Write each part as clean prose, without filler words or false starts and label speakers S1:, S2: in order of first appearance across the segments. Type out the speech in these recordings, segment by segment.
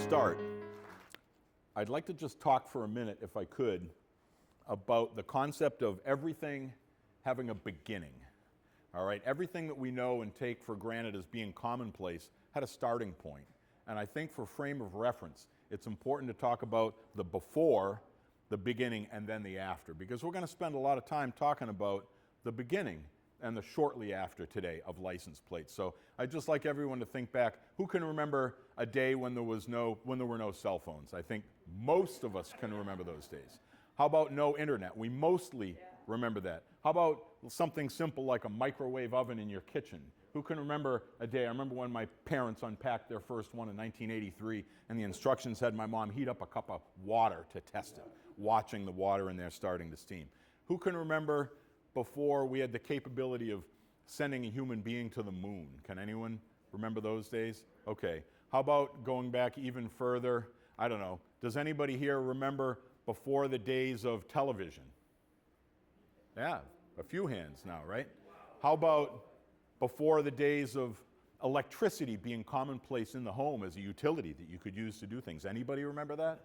S1: start, I'd like to just talk for a minute, if I could, about the concept of everything having a beginning. All right, everything that we know and take for granted as being commonplace had a starting point. And I think for frame of reference, it's important to talk about the before, the beginning, and then the after, because we're going to spend a lot of time talking about the beginning and the shortly after today of license plates. So I'd just like everyone to think back. Who can remember a day when there were no cell phones? I think most of us can remember those days. How about no internet? We mostly remember that. How about something simple like a microwave oven in your kitchen? Who can remember a day? I remember when my parents unpacked their first one in 1983, and the instructions had my mom heat up a cup of water to test it, watching the water in there starting to steam. Who can remember before we had the capability of sending a human being to the moon? Can anyone remember those days? Okay. How about going back even further? I don't know. Does anybody here remember before the days of television? Yeah, a few hands now, right? How about before the days of electricity being commonplace in the home as a utility that you could use to do things? Anybody remember that?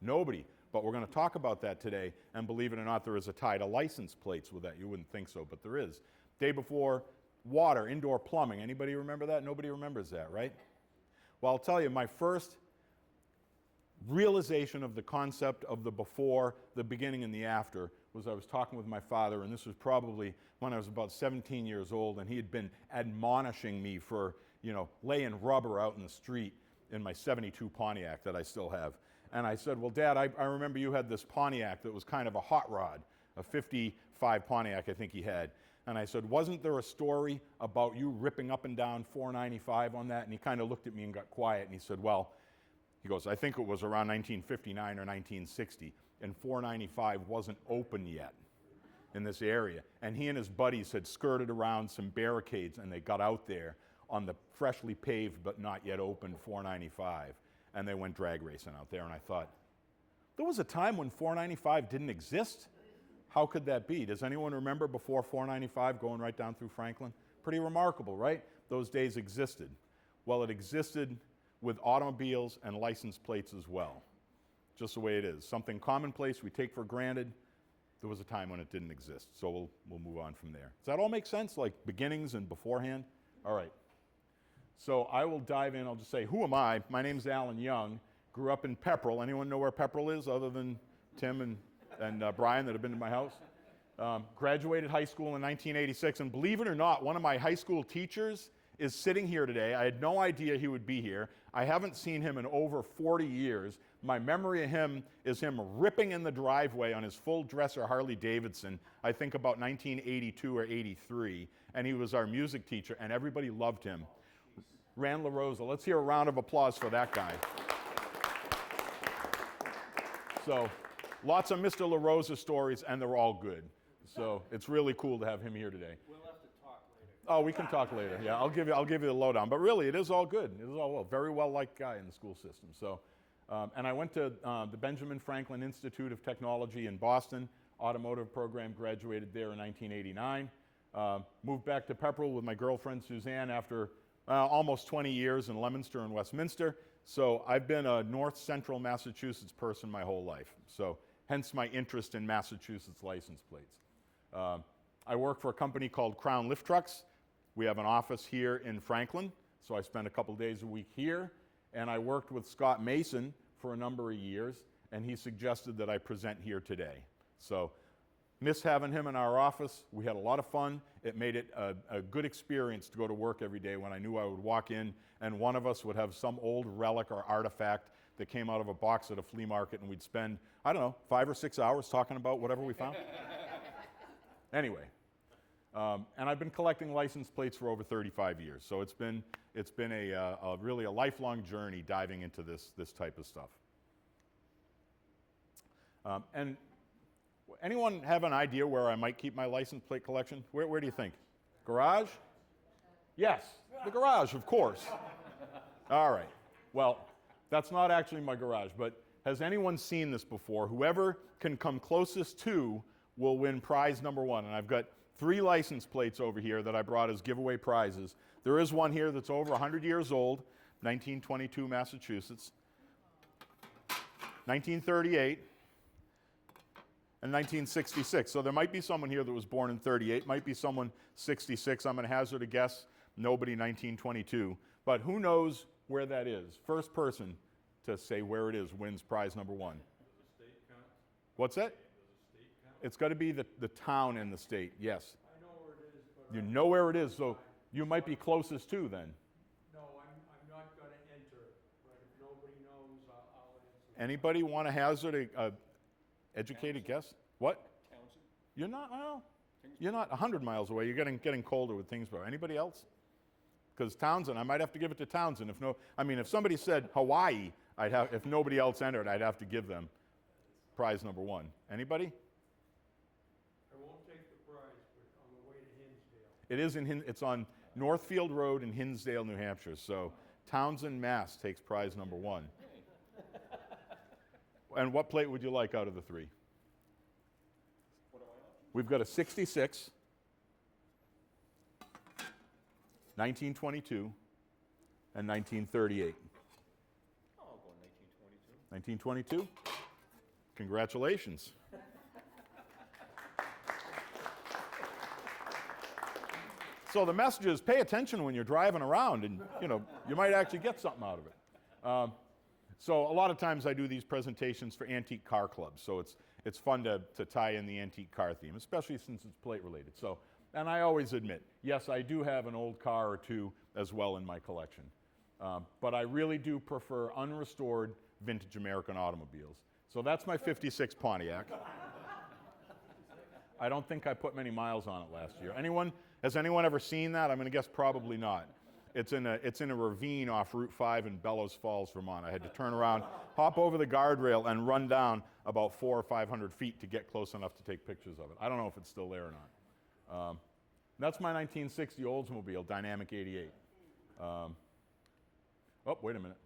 S1: Nobody. But we're going to talk about that today, and believe it or not, there is a tie to license plates with that. You wouldn't think so, but there is. Day before, water, indoor plumbing. Anybody remember that? Nobody remembers that, right? Well, I'll tell you, my first realization of the concept of the before, the beginning, and the after was I was talking with my father, and this was probably when I was about 17 years old, and he had been admonishing me for, laying rubber out in the street in my 72 Pontiac that I still have. And I said, well, Dad, I remember you had this Pontiac that was kind of a hot rod, a 55 Pontiac I think he had. And I said, wasn't there a story about you ripping up and down 495 on that? And he kind of looked at me and got quiet, and he said, he goes, I think it was around 1959 or 1960, and 495 wasn't open yet in this area. And he and his buddies had skirted around some barricades, and they got out there on the freshly paved but not yet open 495, and they went drag racing out there. And I thought, there was a time when 495 didn't exist? How could that be? Does anyone remember before 495 going right down through Franklin? Pretty remarkable, right? Those days existed. Well, it existed with automobiles and license plates as well. Just the way it is. Something commonplace we take for granted. There was a time when it didn't exist. So we'll move on from there. Does that all make sense? Like beginnings and beforehand? All right. So I will dive in. I'll just say, who am I? My name's Alan Young. Grew up in Pepperell. Anyone know where Pepperell is other than Tim and Brian that have been to my house? Graduated high school in 1986. And believe it or not, one of my high school teachers is sitting here today. I had no idea he would be here. I haven't seen him in over 40 years. My memory of him is him ripping in the driveway on his full dresser Harley Davidson, I think about 1982 or 83, and he was our music teacher, and everybody loved him. Rand LaRosa. Let's hear a round of applause for that guy. So, lots of Mr. LaRosa stories, and they're all good. So, it's really cool to have him here today.
S2: We'll have to talk later.
S1: Oh, we can talk later. Yeah, I'll give you the lowdown. But really, it is all good. It is all very well-liked guy in the school system. So, and I went to the Benjamin Franklin Institute of Technology in Boston, automotive program, graduated there in 1989. Moved back to Pepperell with my girlfriend Suzanne after almost 20 years in Leominster and Westminster. So I've been a north central Massachusetts person my whole life. So hence my interest in Massachusetts license plates. I work for a company called Crown Lift Trucks. We have an office here in Franklin, so I spend a couple days a week here. And I worked with Scott Mason for a number of years, and he suggested that I present here today. So miss having him in our office. We had a lot of fun. It made it a good experience to go to work every day when I knew I would walk in and one of us would have some old relic or artifact that came out of a box at a flea market, and we'd spend, 5 or 6 hours talking about whatever we found. Anyway, and I've been collecting license plates for over 35 years, so it's been a really a lifelong journey diving into this type of stuff. And anyone have an idea where I might keep my license plate collection? Where do you think? Garage? Yes, the garage, of course. All right. Well, that's not actually my garage, but has anyone seen this before? Whoever can come closest to will win prize number one. And I've got 3 license plates over here that I brought as giveaway prizes. There is one here that's over 100 years old, 1922 Massachusetts. 1938, and 1966. So there might be someone here that was born in 38, might be someone 66. I'm going to hazard a guess, nobody 1922. But who knows where that is? First person to say where it is wins prize number one.
S2: Does the state count?
S1: What's that?
S2: Does the state count?
S1: It's got to be the town and the state, yes.
S2: I know where it is, but
S1: You know where it is, so you might be closest to then.
S2: no, I'm not going to enter. But if nobody knows, I'll answer.
S1: Anybody want to hazard a educated guess? What?
S3: Townsend?
S1: You're not, well, you're not 100 miles away. You're getting colder with Thingsboro. Anybody else? Because Townsend, I might have to give it to Townsend. If somebody said Hawaii, if nobody else entered, I'd have to give them prize number one. Anybody?
S2: I won't take the prize, but on the way to Hinsdale.
S1: It is it's on Northfield Road in Hinsdale, New Hampshire. So Townsend, Mass takes prize number one. And what plate would you like out of the three?
S3: What do I know?
S1: We've got a 66, 1922, and 1938.
S3: Oh, I'll go 1922.
S1: 1922? Congratulations. So the message is pay attention when you're driving around and, you might actually get something out of it. So a lot of times I do these presentations for antique car clubs, so it's fun to tie in the antique car theme, especially since it's plate related. So, and I always admit, yes, I do have an old car or two as well in my collection, but I really do prefer unrestored vintage American automobiles. So that's my 56 Pontiac. I don't think I put many miles on it last year. Has anyone ever seen that? I'm going to guess probably not. It's in a ravine off Route 5 in Bellows Falls, Vermont. I had to turn around, hop over the guardrail, and run down about 400 or 500 feet to get close enough to take pictures of it. I don't know if it's still there or not. That's my 1960 Oldsmobile Dynamic 88. Oh, wait a minute.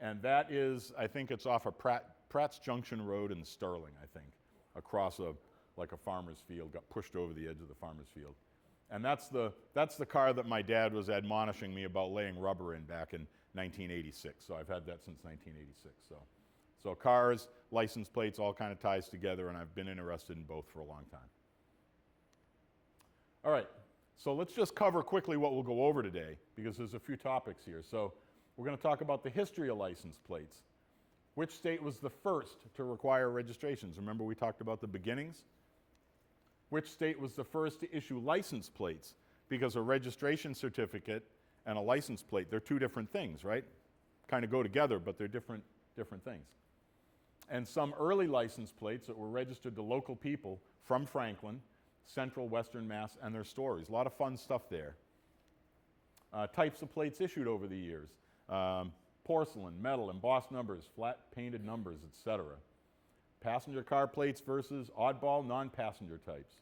S1: And that is, I think it's off of Pratt's Junction Road in Sterling, I think, across a farmer's field, got pushed over the edge of the farmer's field. And that's the car that my dad was admonishing me about laying rubber in back in 1986. So I've had that since 1986. So cars, license plates, all kind of ties together, and I've been interested in both for a long time. All right, so let's just cover quickly what we'll go over today, because there's a few topics here. So we're going to talk about the history of license plates. Which state was the first to require registrations? Remember we talked about the beginnings? Which state was the first to issue license plates? Because a registration certificate and a license plate, they're two different things, right? Kind of go together, but they're different things. And some early license plates that were registered to local people from Franklin, Central, Western Mass, and their stories. A lot of fun stuff there. Types of plates issued over the years. Porcelain, metal, embossed numbers, flat painted numbers, etc. Passenger car plates versus oddball non-passenger types.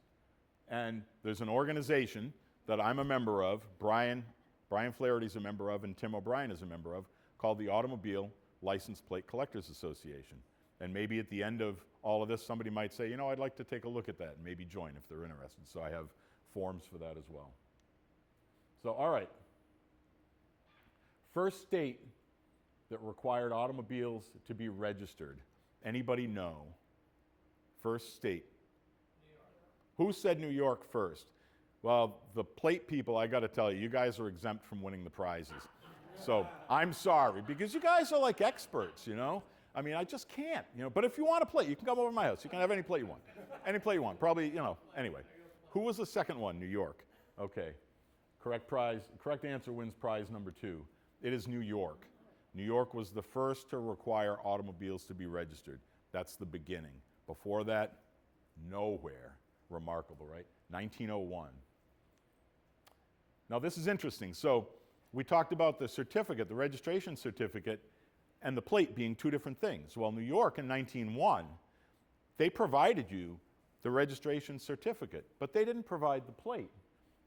S1: And there's an organization that I'm a member of, Brian Flaherty's a member of, and Tim O'Brien is a member of, called the Automobile License Plate Collectors Association. And maybe at the end of all of this, somebody might say, I'd like to take a look at that and maybe join if they're interested. So I have forms for that as well. So, all right. First state that required automobiles to be registered. Anybody know? First state.
S2: New York.
S1: Who said New York first? Well, the plate people, I got to tell you, you guys are exempt from winning the prizes. So I'm sorry, because you guys are like experts, I just can't, But if you want a plate, you can come over to my house. You can have any plate you want. Any plate you want. Probably, anyway. Who was the second one? New York. Okay. Correct answer wins prize number 2. It is New York. New York was the first to require automobiles to be registered. That's the beginning. Before that, nowhere. Remarkable, right? 1901. Now this is interesting. So we talked about the certificate, the registration certificate, and the plate being two different things. Well, New York in 1901, they provided you the registration certificate, but they didn't provide the plate.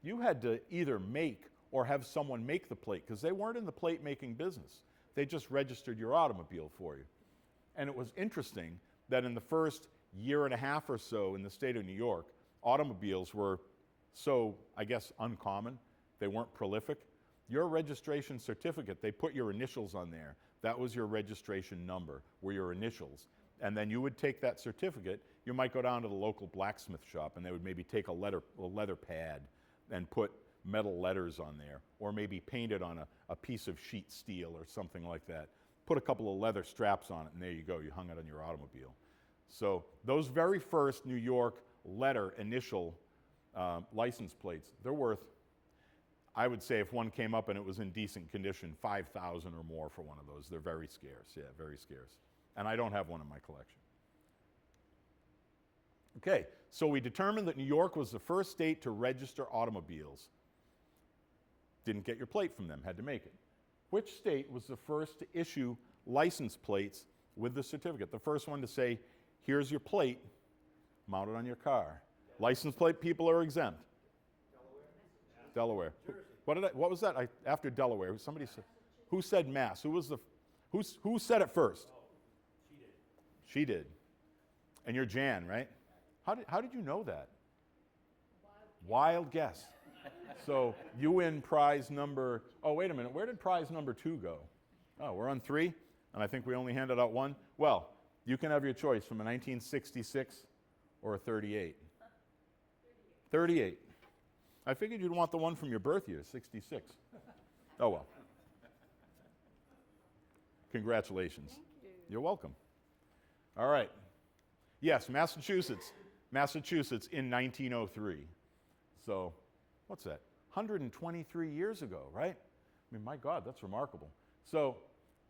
S1: You had to either make or have someone make the plate, because they weren't in the plate making business. They just registered your automobile for you. And it was interesting that in the first year and a half or so in the state of New York, automobiles were so, I guess, uncommon. They weren't prolific. Your registration certificate, they put your initials on there. That was your registration number, were your initials. And then you would take that certificate, you might go down to the local blacksmith shop and they would maybe take a leather pad and put metal letters on there, or maybe paint it on a piece of sheet steel or something like that. Put a couple of leather straps on it and there you go, you hung it on your automobile. So those very first New York letter initial license plates, they're worth, I would say if one came up and it was in decent condition, $5,000 or more for one of those. They're very scarce, yeah, very scarce. And I don't have one in my collection. Okay, so we determined that New York was the first state to register automobiles. Didn't get your plate from them, had to make it. Which state was the first to issue license plates with the certificate? The first one to say, here's your plate, mount it on your car. License plate people are exempt. Delaware. What was that? After Delaware, somebody said. Who said Mass? Who said it first? She did. And you're Jan, right? How did you know that? Wild guess. So you win prize number. Oh, wait a minute. Where did prize number 2 go? Oh, we're on 3, and I think we only handed out 1. Well, you can have your choice from a 1966 or a 38. 38. I figured you'd want the one from your birth year, 66. Oh, well. Congratulations.
S4: Thank you.
S1: You're welcome. All right. Yes, Massachusetts. Massachusetts in 1903. So, what's that? 123 years ago, right? I mean, my God, that's remarkable. So,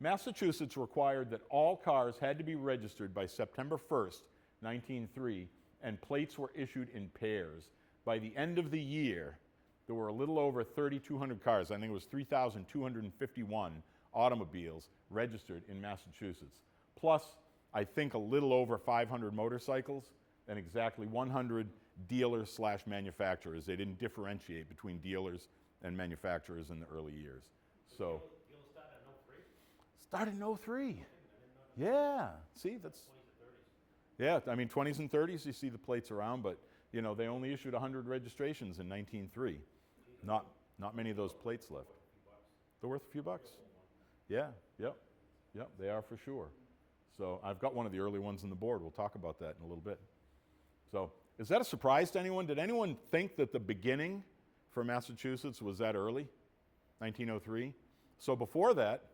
S1: Massachusetts required that all cars had to be registered by September 1st, 1903, and plates were issued in pairs. By the end of the year, there were a little over 3,200 cars. I think it was 3,251 automobiles registered in Massachusetts. Plus, I think a little over 500 motorcycles and exactly 100 dealers/manufacturers. They didn't differentiate between dealers and manufacturers in the early years. So, started in 03. Yeah, see, that's, yeah, I mean, 20s and 30s, you see the plates around, but, you know, they only issued 100 registrations in 1903. Not many of those plates left. They're worth a few bucks. Yeah, yep, they are for sure. So I've got one of the early ones on the board. We'll talk about that in a little bit. So is that a surprise to anyone? Did anyone think that the beginning for Massachusetts was that early, 1903? So before that,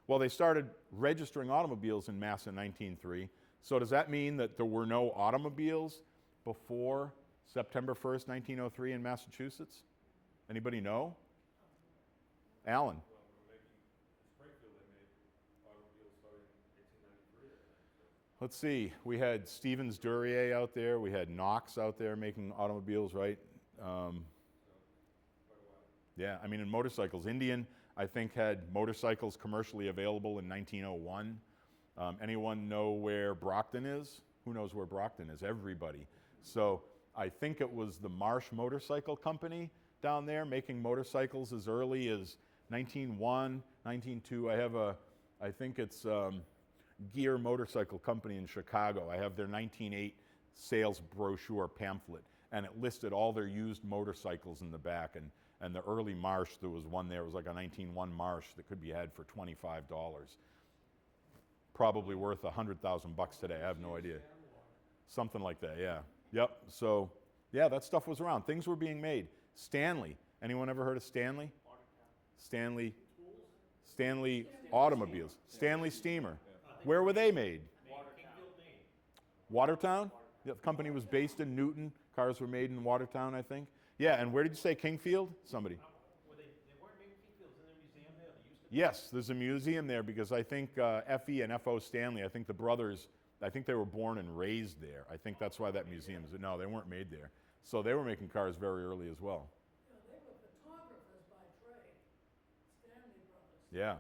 S1: well, they started registering automobiles in Mass in 1903. So does that mean that there were no automobiles before September 1st, 1903 in Massachusetts? Anybody know? Alan? Let's see, we had Stevens Duryea out there, we had Knox out there making automobiles, right? Yeah, I mean, in motorcycles, Indian, I think, had motorcycles commercially available in 1901. Anyone know where Brockton is? Who knows where Brockton is? Everybody. So I think it was the Marsh Motorcycle Company down there making motorcycles as early as 1901, 1902. I think it's Gear Motorcycle Company in Chicago. I have their 1908 sales brochure pamphlet, and it listed all their used motorcycles in the back. And the early Marsh, there was one there, it was like a 1901 Marsh that could be had for $25. Probably worth $100,000 today, I have no idea. Something like that, yeah. Yep, so, yeah, that stuff was around. Things were being made. Stanley, anyone ever heard of Stanley? Stanley automobiles. Stanley Steamer. Where were they made? Watertown? The company was based in Newton. Cars were made in Watertown, I think. Yeah, and where did you say, Kingfield? Somebody.
S3: They weren't making Kingfields in their museum there? They used to.
S1: Yes, there's a museum there because I think F.E. and F.O. Stanley, I think the brothers, I think they were born and raised there. I think that's why that museum is. No, they weren't made there. So they were making cars very early as well.
S4: Yeah, they were photographers by trade, Stanley Brothers.
S1: Yeah.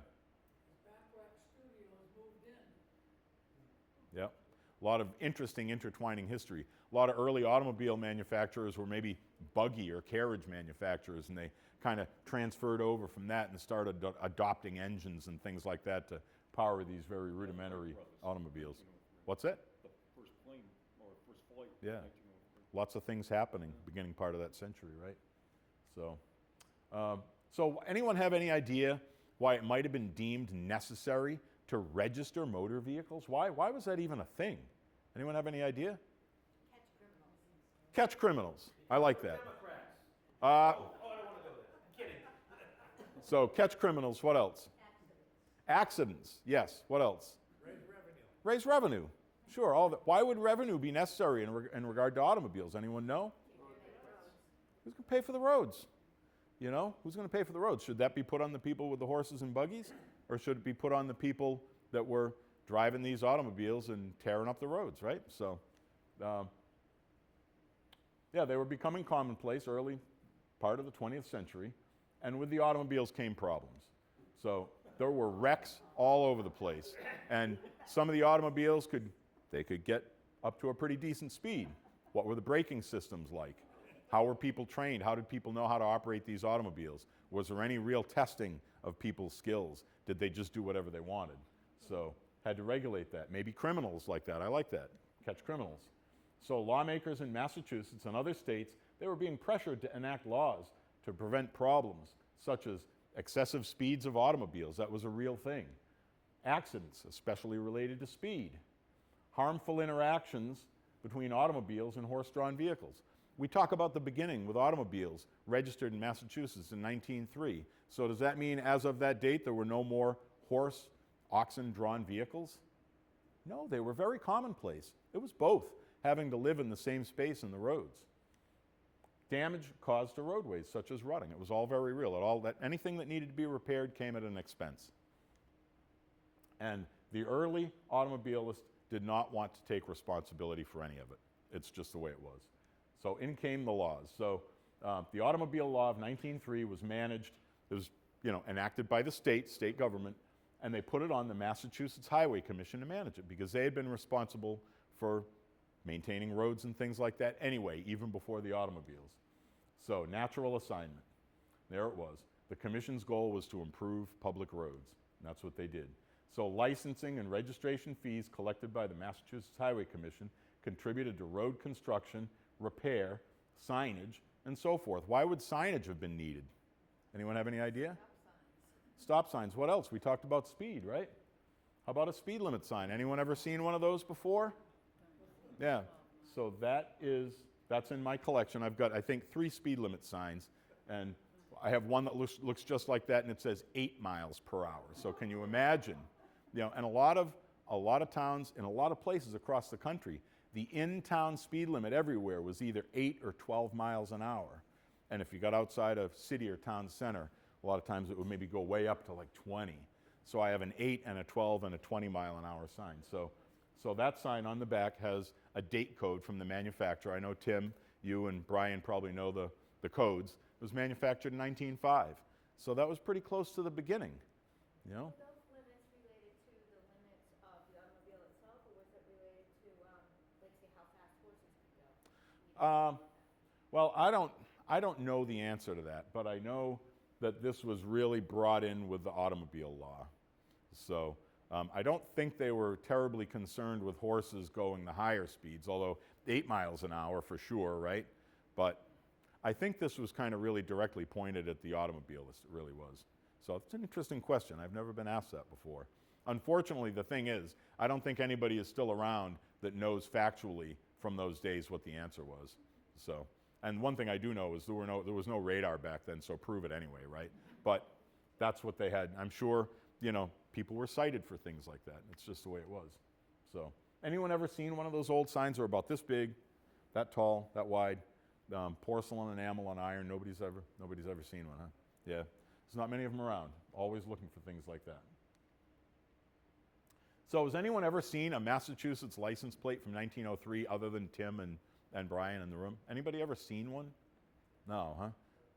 S4: Backrack Studios moved in.
S1: Yep. A lot of interesting intertwining history. A lot of early automobile manufacturers were maybe buggy or carriage manufacturers, and they kind of transferred over from that and started adopting engines and things like that to power these very rudimentary automobiles. What's that?
S3: The first plane or first flight.
S1: Yeah.
S3: 1903.
S1: Lots of things happening beginning part of that century, right? So, so anyone have any idea why it might have been deemed necessary to register motor vehicles? Why was that even a thing? Anyone have any idea? Catch criminals. I like that.
S3: Democrats.
S1: Uh,
S3: Oh, I don't want to go there. Kidding.
S1: so catch criminals, what else? Accidents, yes. What else? Raise revenue. Sure. All that. Why would revenue be necessary in regard to automobiles? Anyone know? Who's going to pay for the roads? You know, who's going to pay for the roads? Should that be put on the people with the horses and buggies? Or should it be put on the people that were driving these automobiles and tearing up the roads, right? So, yeah, they were becoming commonplace early part of the 20th century. And with the automobiles came problems. So there were wrecks all over the place. And some of the automobiles could get up to a pretty decent speed. What were the braking systems like? How were people trained? How did people know how to operate these automobiles? Was there any real testing of people's skills? Did they just do whatever they wanted? So had to regulate that. Maybe criminals like that. I like that. Catch criminals. So lawmakers in Massachusetts and other states, they were being pressured to enact laws to prevent problems such as excessive speeds of automobiles. That was a real thing. Accidents, especially related to speed. Harmful interactions between automobiles and horse-drawn vehicles. We talk about the beginning with automobiles registered in Massachusetts in 1903. So does that mean as of that date there were no more horse, oxen-drawn vehicles? No, they were very commonplace. It was both, having to live in the same space in the roads. Damage caused to roadways, such as rutting. It was all very real. Anything that needed to be repaired came at an expense. And the early automobilists did not want to take responsibility for any of it. It's just the way it was. So in came the laws. So the Automobile Law of 1903 was managed, it was enacted by the state government, and they put it on the Massachusetts Highway Commission to manage it because they had been responsible for maintaining roads and things like that anyway, even before the automobiles. So natural assignment. There it was. The commission's goal was to improve public roads, and that's what they did. So licensing and registration fees collected by the Massachusetts Highway Commission contributed to road construction, repair, signage, and so forth. Why would signage have been needed? Anyone have any idea? Stop signs. What else? We talked about speed, right? How about a speed limit sign? Anyone ever seen one of those before? Yeah. So that's in my collection. I've got, I think, 3 speed limit signs, and I have one that looks just like that, and it says 8 miles per hour. So can you imagine? And a lot of towns in a lot of places across the country, the in-town speed limit everywhere was either 8 or 12 miles an hour. And if you got outside of city or town center, a lot of times it would maybe go way up to like 20. So I have an 8 and a 12 and a 20 mile an hour sign. So that sign on the back has a date code from the manufacturer. I know Tim, you and Brian probably know the codes. It was manufactured in 1905. So that was pretty close to the beginning,
S5: Were those limits related to the limits of the automobile itself, or was it related to, like, say, how fast horses could go?
S1: Well, I don't know the answer to that, but I know that this was really brought in with the automobile law. So I don't think they were terribly concerned with horses going the higher speeds, although 8 miles an hour for sure, right? But I think this was kind of really directly pointed at the automobilists, it really was. So it's an interesting question. I've never been asked that before. Unfortunately, the thing is, I don't think anybody is still around that knows factually from those days what the answer was. So, and one thing I do know is there was no radar back then, so prove it anyway, right? But that's what they had. I'm sure, people were cited for things like that. It's just the way it was. So, anyone ever seen one of those old signs that are about this big, that tall, that wide, porcelain, enamel, and iron? Nobody's ever seen one, huh? Yeah, there's not many of them around. Always looking for things like that. So, has anyone ever seen a Massachusetts license plate from 1903 other than Tim and Brian in the room? Anybody ever seen one? No, huh?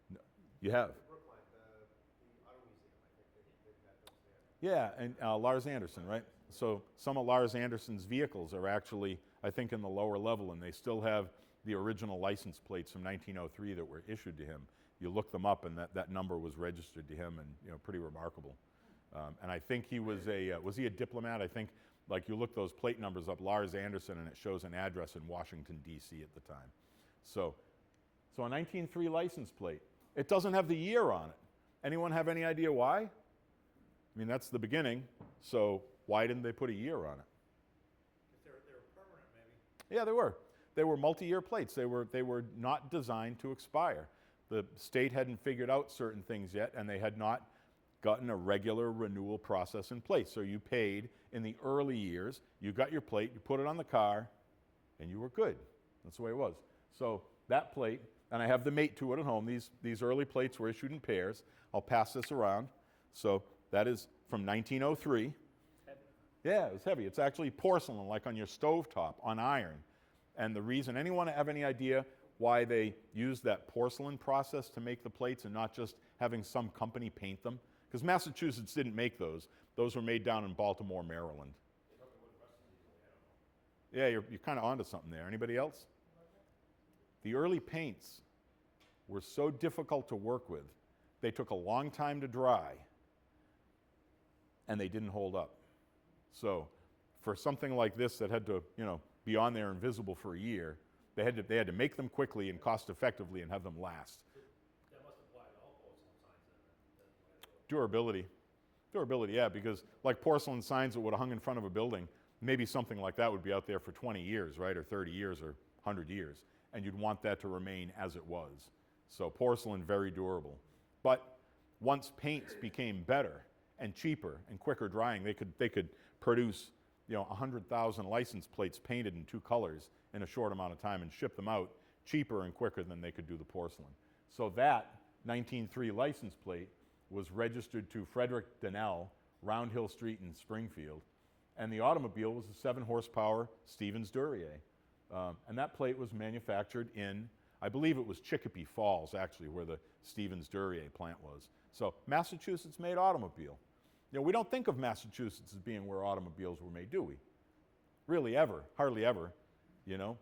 S1: No. You have?
S3: Brookline, the Auto Museum, I think they've got those there.
S1: Yeah, and Lars Anderson, right? So some of Lars Anderson's vehicles are actually, I think, in the lower level, and they still have the original license plates from 1903 that were issued to him. You look them up, and that number was registered to him, and pretty remarkable. And I think he was he a diplomat? I think, like, you look those plate numbers up, Lars Anderson, and it shows an address in Washington, D.C. at the time. So a 1903 license plate. It doesn't have the year on it. Anyone have any idea why? I mean, that's the beginning. So Why didn't they put a year on it?
S3: Because they were permanent, maybe.
S1: Yeah, they were. They were multi-year plates. They were not designed to expire. The state hadn't figured out certain things yet, and they had not gotten a regular renewal process in place. So you paid in the early years, you got your plate, you put it on the car, and you were good. That's the way it was. So that plate, and I have the mate to it at home. These early plates were issued in pairs. I'll pass this around. So that is from 1903. Yeah, it was heavy. It's actually porcelain, like on your stovetop, on iron. And the reason, anyone have any idea why they used that porcelain process to make the plates and not just having some company paint them? Because Massachusetts didn't make those. Those were made down in Baltimore, Maryland. Yeah, you're kind of onto something there. Anybody else? The early paints were so difficult to work with. They took a long time to dry, and they didn't hold up. So for something like this that had to, be on there invisible for a year, they had to make them quickly and cost effectively and have them last.
S3: That must apply to all porcelain signs then.
S1: Durability, yeah, because like porcelain signs that would have hung in front of a building, maybe something like that would be out there for 20 years, right, or 30 years or 100 years, and you'd want that to remain as it was. So porcelain, very durable. But once paints became better and cheaper and quicker drying, they could produce 100,000 license plates painted in 2 colors in a short amount of time and ship them out cheaper and quicker than they could do the porcelain. So that 1903 license plate was registered to Frederick Donnell, Round Hill Street in Springfield, and the automobile was a 7-horsepower Stevens Duryea. And that plate was manufactured in, I believe it was Chicopee Falls, actually, where the Stevens Duryea plant was. So Massachusetts made automobile. We don't think of Massachusetts as being where automobiles were made, do we? Really, ever, hardly ever,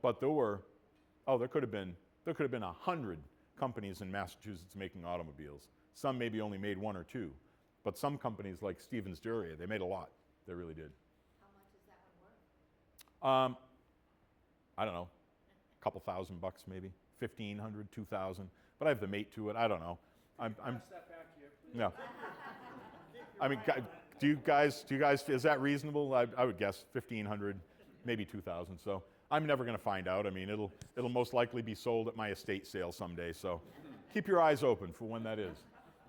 S1: But there could have been 100 companies in Massachusetts making automobiles. Some maybe only made 1 or 2, but some companies like Stevens Duryea, they made a lot. They really did.
S5: How much is that one worth?
S1: I don't know, a couple $1,000 maybe, 1,500, 2,000. But I have the mate to it. I don't know. I'm
S2: Pass that back here, please.
S1: no. I mean, do you guys? Is that reasonable? I would guess 1,500, maybe 2,000. So I'm never going to find out. I mean, it'll most likely be sold at my estate sale someday. So keep your eyes open for when that is.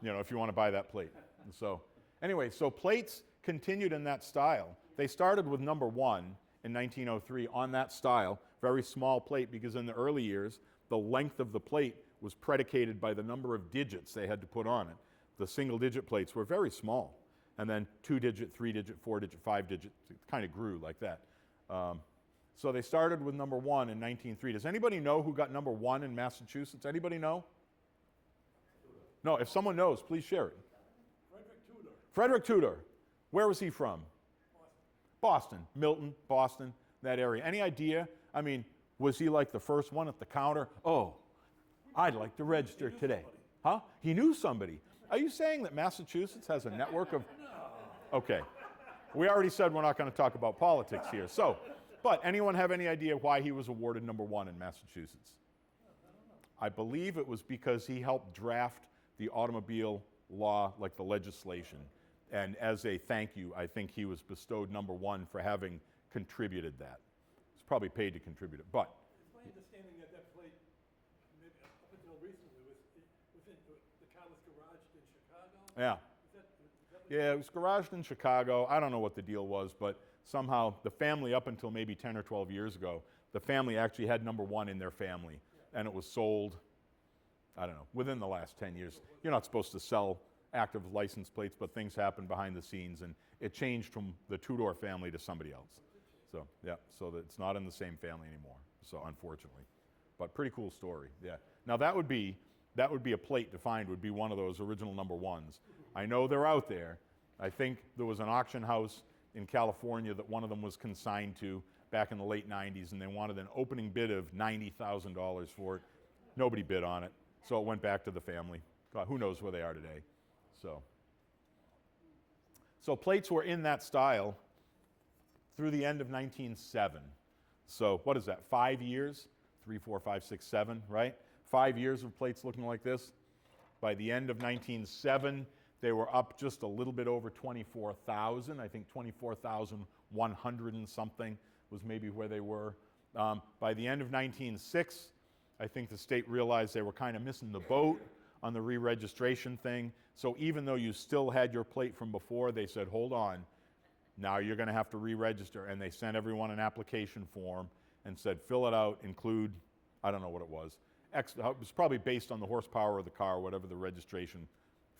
S1: If you want to buy that plate. And so anyway, so plates continued in that style. They started with number 1 in 1903 on that style, very small plate, because in the early years, the length of the plate was predicated by the number of digits they had to put on it. The single-digit plates were very small. And then 2-digit, 3-digit, 4-digit, 5-digit, it kind of grew like that. So they started with number 1 in 1903. Does anybody know who got number 1 in Massachusetts? Anybody know? No, if someone knows, please share it.
S2: Frederick Tudor.
S1: Frederick Tudor. Where was he from? Boston. Milton, Boston, that area. Any idea? I mean, was he like the first one at the counter? Oh, I'd like to register today. Huh? He knew somebody. Are you saying that Massachusetts has a network of... Okay. We already said we're not going to talk about politics here. So, but anyone have any idea why he was awarded number 1 in Massachusetts? I believe it was because he helped draft the automobile law, like the legislation. And as a thank you, I think he was bestowed number 1 for having contributed that. He's probably paid to contribute it, but...
S2: It's my understanding that that plate, maybe up until recently, was within the car was garaged in Chicago.
S1: Yeah. Yeah, it was garaged in Chicago. I don't know what the deal was, but somehow the family, up until maybe 10 or 12 years ago, the family actually had number 1 in their family, and it was sold, I don't know, within the last 10 years. You're not supposed to sell active license plates, but things happen behind the scenes, and it changed from the Tudor family to somebody else. So, yeah, so that it's not in the same family anymore, so unfortunately. But pretty cool story, yeah. Now that would be a plate to find, would be one of those original number 1s. I know they're out there. I think there was an auction house in California that one of them was consigned to back in the late 90s, and they wanted an opening bid of $90,000 for it. Nobody bid on it, so it went back to the family. God, who knows where they are today. So plates were in that style through the end of 1907. So what is that, 5 years? 3, 4, 5, 6, 7, right? 5 years of plates looking like this. By the end of 1907, They were up just a little bit over 24,000. I think 24,100 and something was maybe where they were. By the end of 1906, I think the state realized they were kind of missing the boat on the re-registration thing. So even though you still had your plate from before, they said, hold on, now you're going to have to re-register. And they sent everyone an application form and said, fill it out, include, I don't know what it was. It was probably based on the horsepower of the car, whatever the registration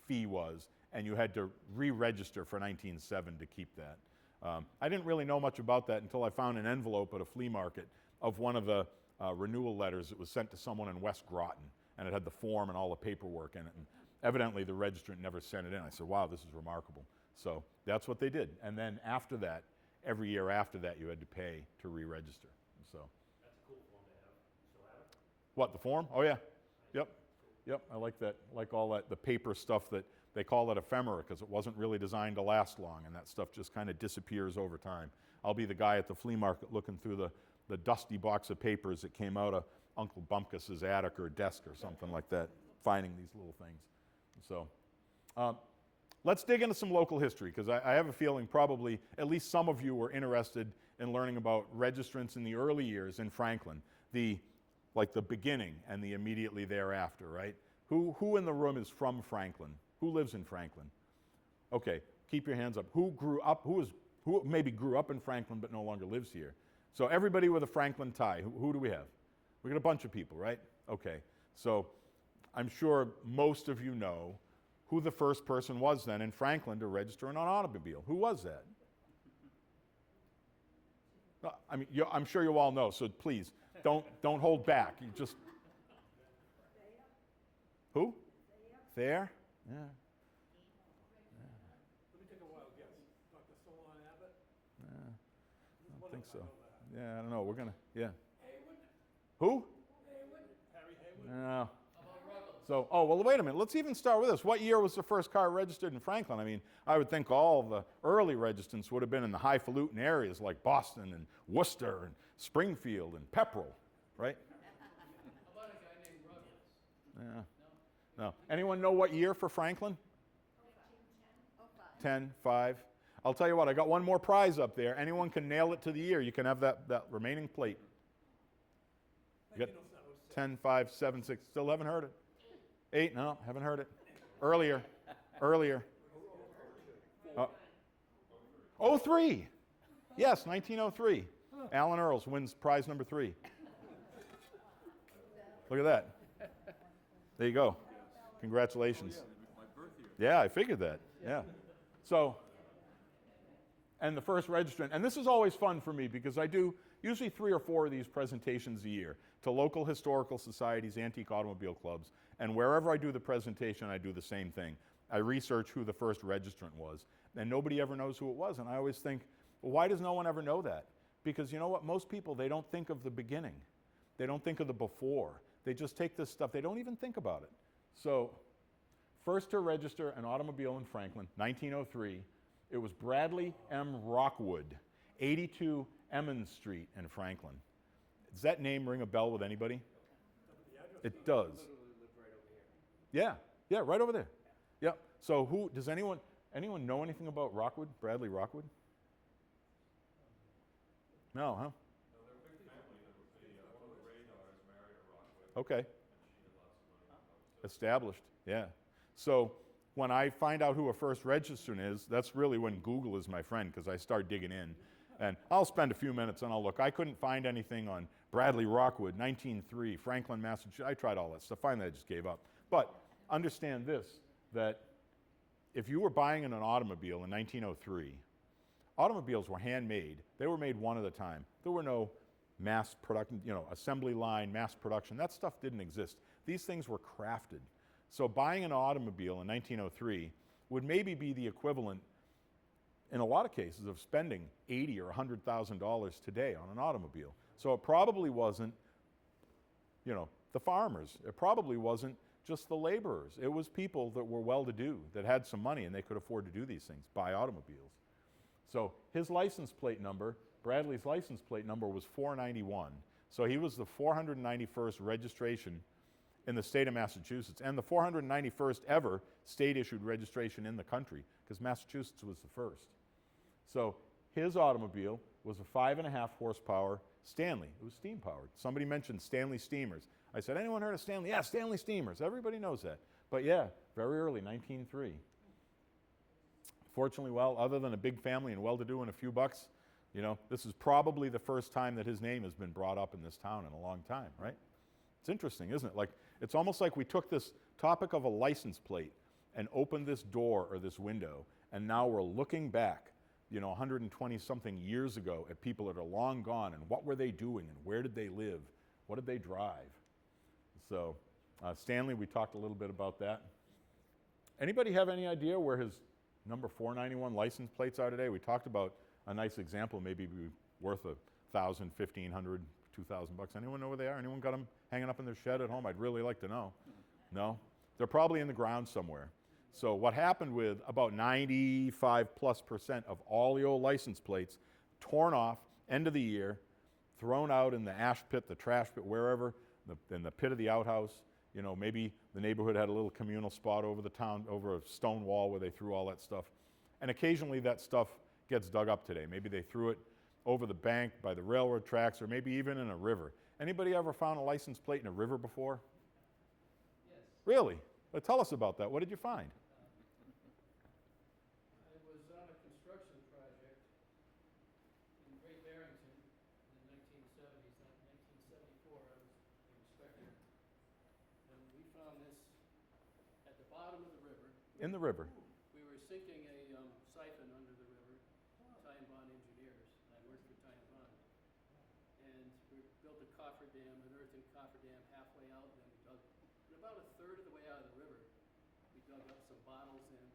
S1: fee was. And you had to re-register for 1907 to keep that. I didn't really know much about that until I found an envelope at a flea market of one of the renewal letters that was sent to someone in West Groton. And it had the form and all the paperwork in it. And evidently the registrant never sent it in. I said, wow, this is remarkable. So that's what they did. And then after that, every year after that, you had to pay to re-register. So.
S3: That's a cool form to have. Still have it?
S1: What, the form? Oh, yeah. Yep. Yep, I like that. I like all that, the paper stuff that they call it ephemera because it wasn't really designed to last long, and that stuff just kind of disappears over time. I'll be the guy at the flea market looking through the dusty box of papers that came out of Uncle Bumpkus's attic or desk or something like that, finding these little things. So let's dig into some local history because I have a feeling probably at least some of you were interested in learning about registrants in the early years in Franklin, like the beginning and the immediately thereafter, right? Who in the room is from Franklin? Who lives in Franklin? Okay, keep your hands up. Who maybe grew up in Franklin but no longer lives here? So everybody with a Franklin tie, who do we have? We got a bunch of people, right? Okay, so I'm sure most of you know who the first person was then in Franklin to register an automobile. Who was that? I mean, I'm sure you all know, so please, don't hold back. You just... Who? Thayer? Yeah.
S2: Let me take a wild guess. Dr. Solon Abbott?
S1: I don't think so. Yeah, I don't know. We're going to, yeah.
S2: Haywood?
S1: Who?
S2: Harry Haywood?
S1: No. So, well, wait a minute. Let's even start with this. What year was the first car registered in Franklin? I mean, I would think all the early registrants would have been in the highfalutin areas like Boston and Worcester and Springfield and Pepperell, right?
S4: How about a guy named Ruggles?
S1: Yeah. No. Anyone know what year for Franklin? 10, 5. I'll tell you what, I got one more prize up there. Anyone can nail it to the year. You can have that remaining plate. You got 10, 5, 7, 6. Still haven't heard it. 8, no, haven't heard it. Earlier. 03. Yes, 1903. Alan Earls wins prize number 3. Look at that. There you go. Congratulations. Yeah, I figured that. Yeah. So, and the first registrant, and this is always fun for me because I do usually 3 or 4 of these presentations a year to local historical societies, antique automobile clubs, and wherever I do the presentation, I do the same thing. I research who the first registrant was, and nobody ever knows who it was, and I always think, well, why does no one ever know that? Because you know what? Most people, they don't think of the beginning. They don't think of the before. They just take this stuff. They don't even think about it. So, first to register an automobile in Franklin, 1903, it was Bradley M. Rockwood, 82 Emmons Street in Franklin. Does that name ring a bell with anybody? It does. Yeah, right over there. Yep. So does anyone know anything about Rockwood, Bradley Rockwood? No, huh? Okay. Established, yeah. So when I find out who a first registrant is, that's really when Google is my friend because I start digging in. And I'll spend a few minutes and I'll look. I couldn't find anything on Bradley Rockwood, 1903, Franklin, Massachusetts. I tried all that stuff. Finally, I just gave up. But understand this, that if you were buying an automobile in 1903, automobiles were handmade. They were made one at a time. There were no mass production, assembly line, mass production. That stuff didn't exist. These things were crafted. So buying an automobile in 1903 would maybe be the equivalent, in a lot of cases, of spending $80,000 or $100,000 today on an automobile. So it probably wasn't, the farmers. It probably wasn't just the laborers. It was people that were well-to-do, that had some money, and they could afford to do these things, buy automobiles. So his license plate number, Bradley's license plate number was 491. So he was the 491st registration in the state of Massachusetts, and the 491st ever state-issued registration in the country, because Massachusetts was the first. So his automobile was a 5.5 horsepower Stanley. It was steam powered. Somebody mentioned Stanley steamers. I said, anyone heard of Stanley? Yeah, Stanley steamers. Everybody knows that. But yeah, very early, 1903. Fortunately, well, other than a big family and well-to-do and a few bucks, you know, this is probably the first time that his name has been brought up in this town in a long time, right? It's interesting, isn't it? Like, it's almost like we took this topic of a license plate and opened this door or this window, and now we're looking back, you know, 120-something years ago at people that are long gone, and what were they doing, and where did they live? What did they drive? So, Stanley, we talked a little bit about that. Anybody have any idea where his number 491 license plates are today? We talked about a nice example, maybe be worth $1,000, $1,500, $2,000 bucks. Anyone know where they are? Anyone got them hanging up in their shed at home? I'd really like to know. No? They're probably in the ground somewhere. So what happened with about 95+% of all the old license plates, torn off, end of the year, thrown out in the ash pit, the trash pit, wherever, in the pit of the outhouse. You know, maybe the neighborhood had a little communal spot over the town, over a stone wall where they threw all that stuff. And occasionally that stuff gets dug up today. Maybe they threw it over the bank by the railroad tracks, or maybe even in a river. Anybody ever found a license plate in a river before?
S6: Yes.
S1: Really? Well, tell us about that. What did you find?
S6: I was on a construction project in Great Barrington in the 1970s. In 1974, I was the inspector. And we found this at the bottom of the river.
S1: In the river.
S6: We were sinking a siphon under the river, Ty and Bond Engineers. I worked for Ty and Bond. And we built a cofferdam, an earthen cofferdam halfway out, and then we dug, and about a third of the way out of the river, we dug up some bottles, and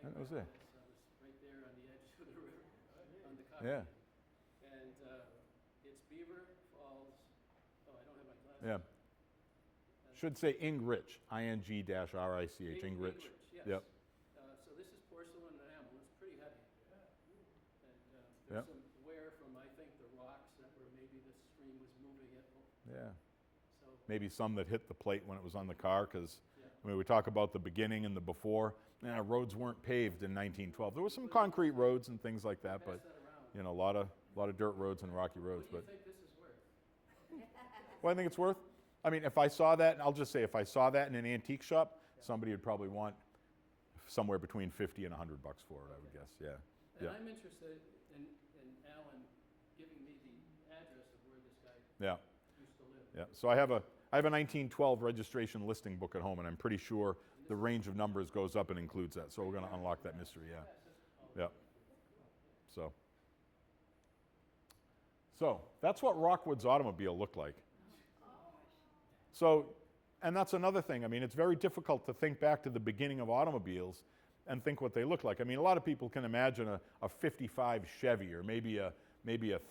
S1: That was it.
S6: I was right there on the edge of the river, on the
S1: Yeah.
S6: cofferdam. And it's Beaver Falls, oh, I don't have my glasses.
S1: Yeah. Should say Ingrich, I-N-G-R-I-C-H, Ingrich.
S6: Yes.
S1: Yep.
S6: So this is porcelain enamel, it's pretty heavy. And
S1: Yep.
S6: there's some wear from, I think, the rocks that were, maybe the stream was moving it.
S1: Yeah.
S6: So,
S1: Maybe some that hit the plate when it was on the car, because
S6: yeah.
S1: I mean, we talk about the beginning and the before. Roads weren't paved in 1912. There were some concrete roads and things like that, but
S6: Pass that around.
S1: you know, a lot of dirt roads and rocky roads.
S6: What do
S1: But
S6: you think this is worth?
S1: what I think it's worth? I mean, if I saw that, I'll just say, if I saw that in an antique shop, somebody would probably want somewhere between $50 and $100 for it, I would guess. Yeah.
S6: And
S1: Yeah.
S6: I'm interested in Alan giving me the address of where this guy
S1: Yeah.
S6: used to live.
S1: Yeah. So I have a 1912 registration listing book at home, and I'm pretty sure the range of numbers goes up and includes that. So we're going to unlock that mystery. Yeah. Yeah. So that's what Rockwood's automobile looked like. So, and that's another thing. I mean, it's very difficult to think back to the beginning of automobiles and think what they look like. I mean, a lot of people can imagine a 55 Chevy or maybe a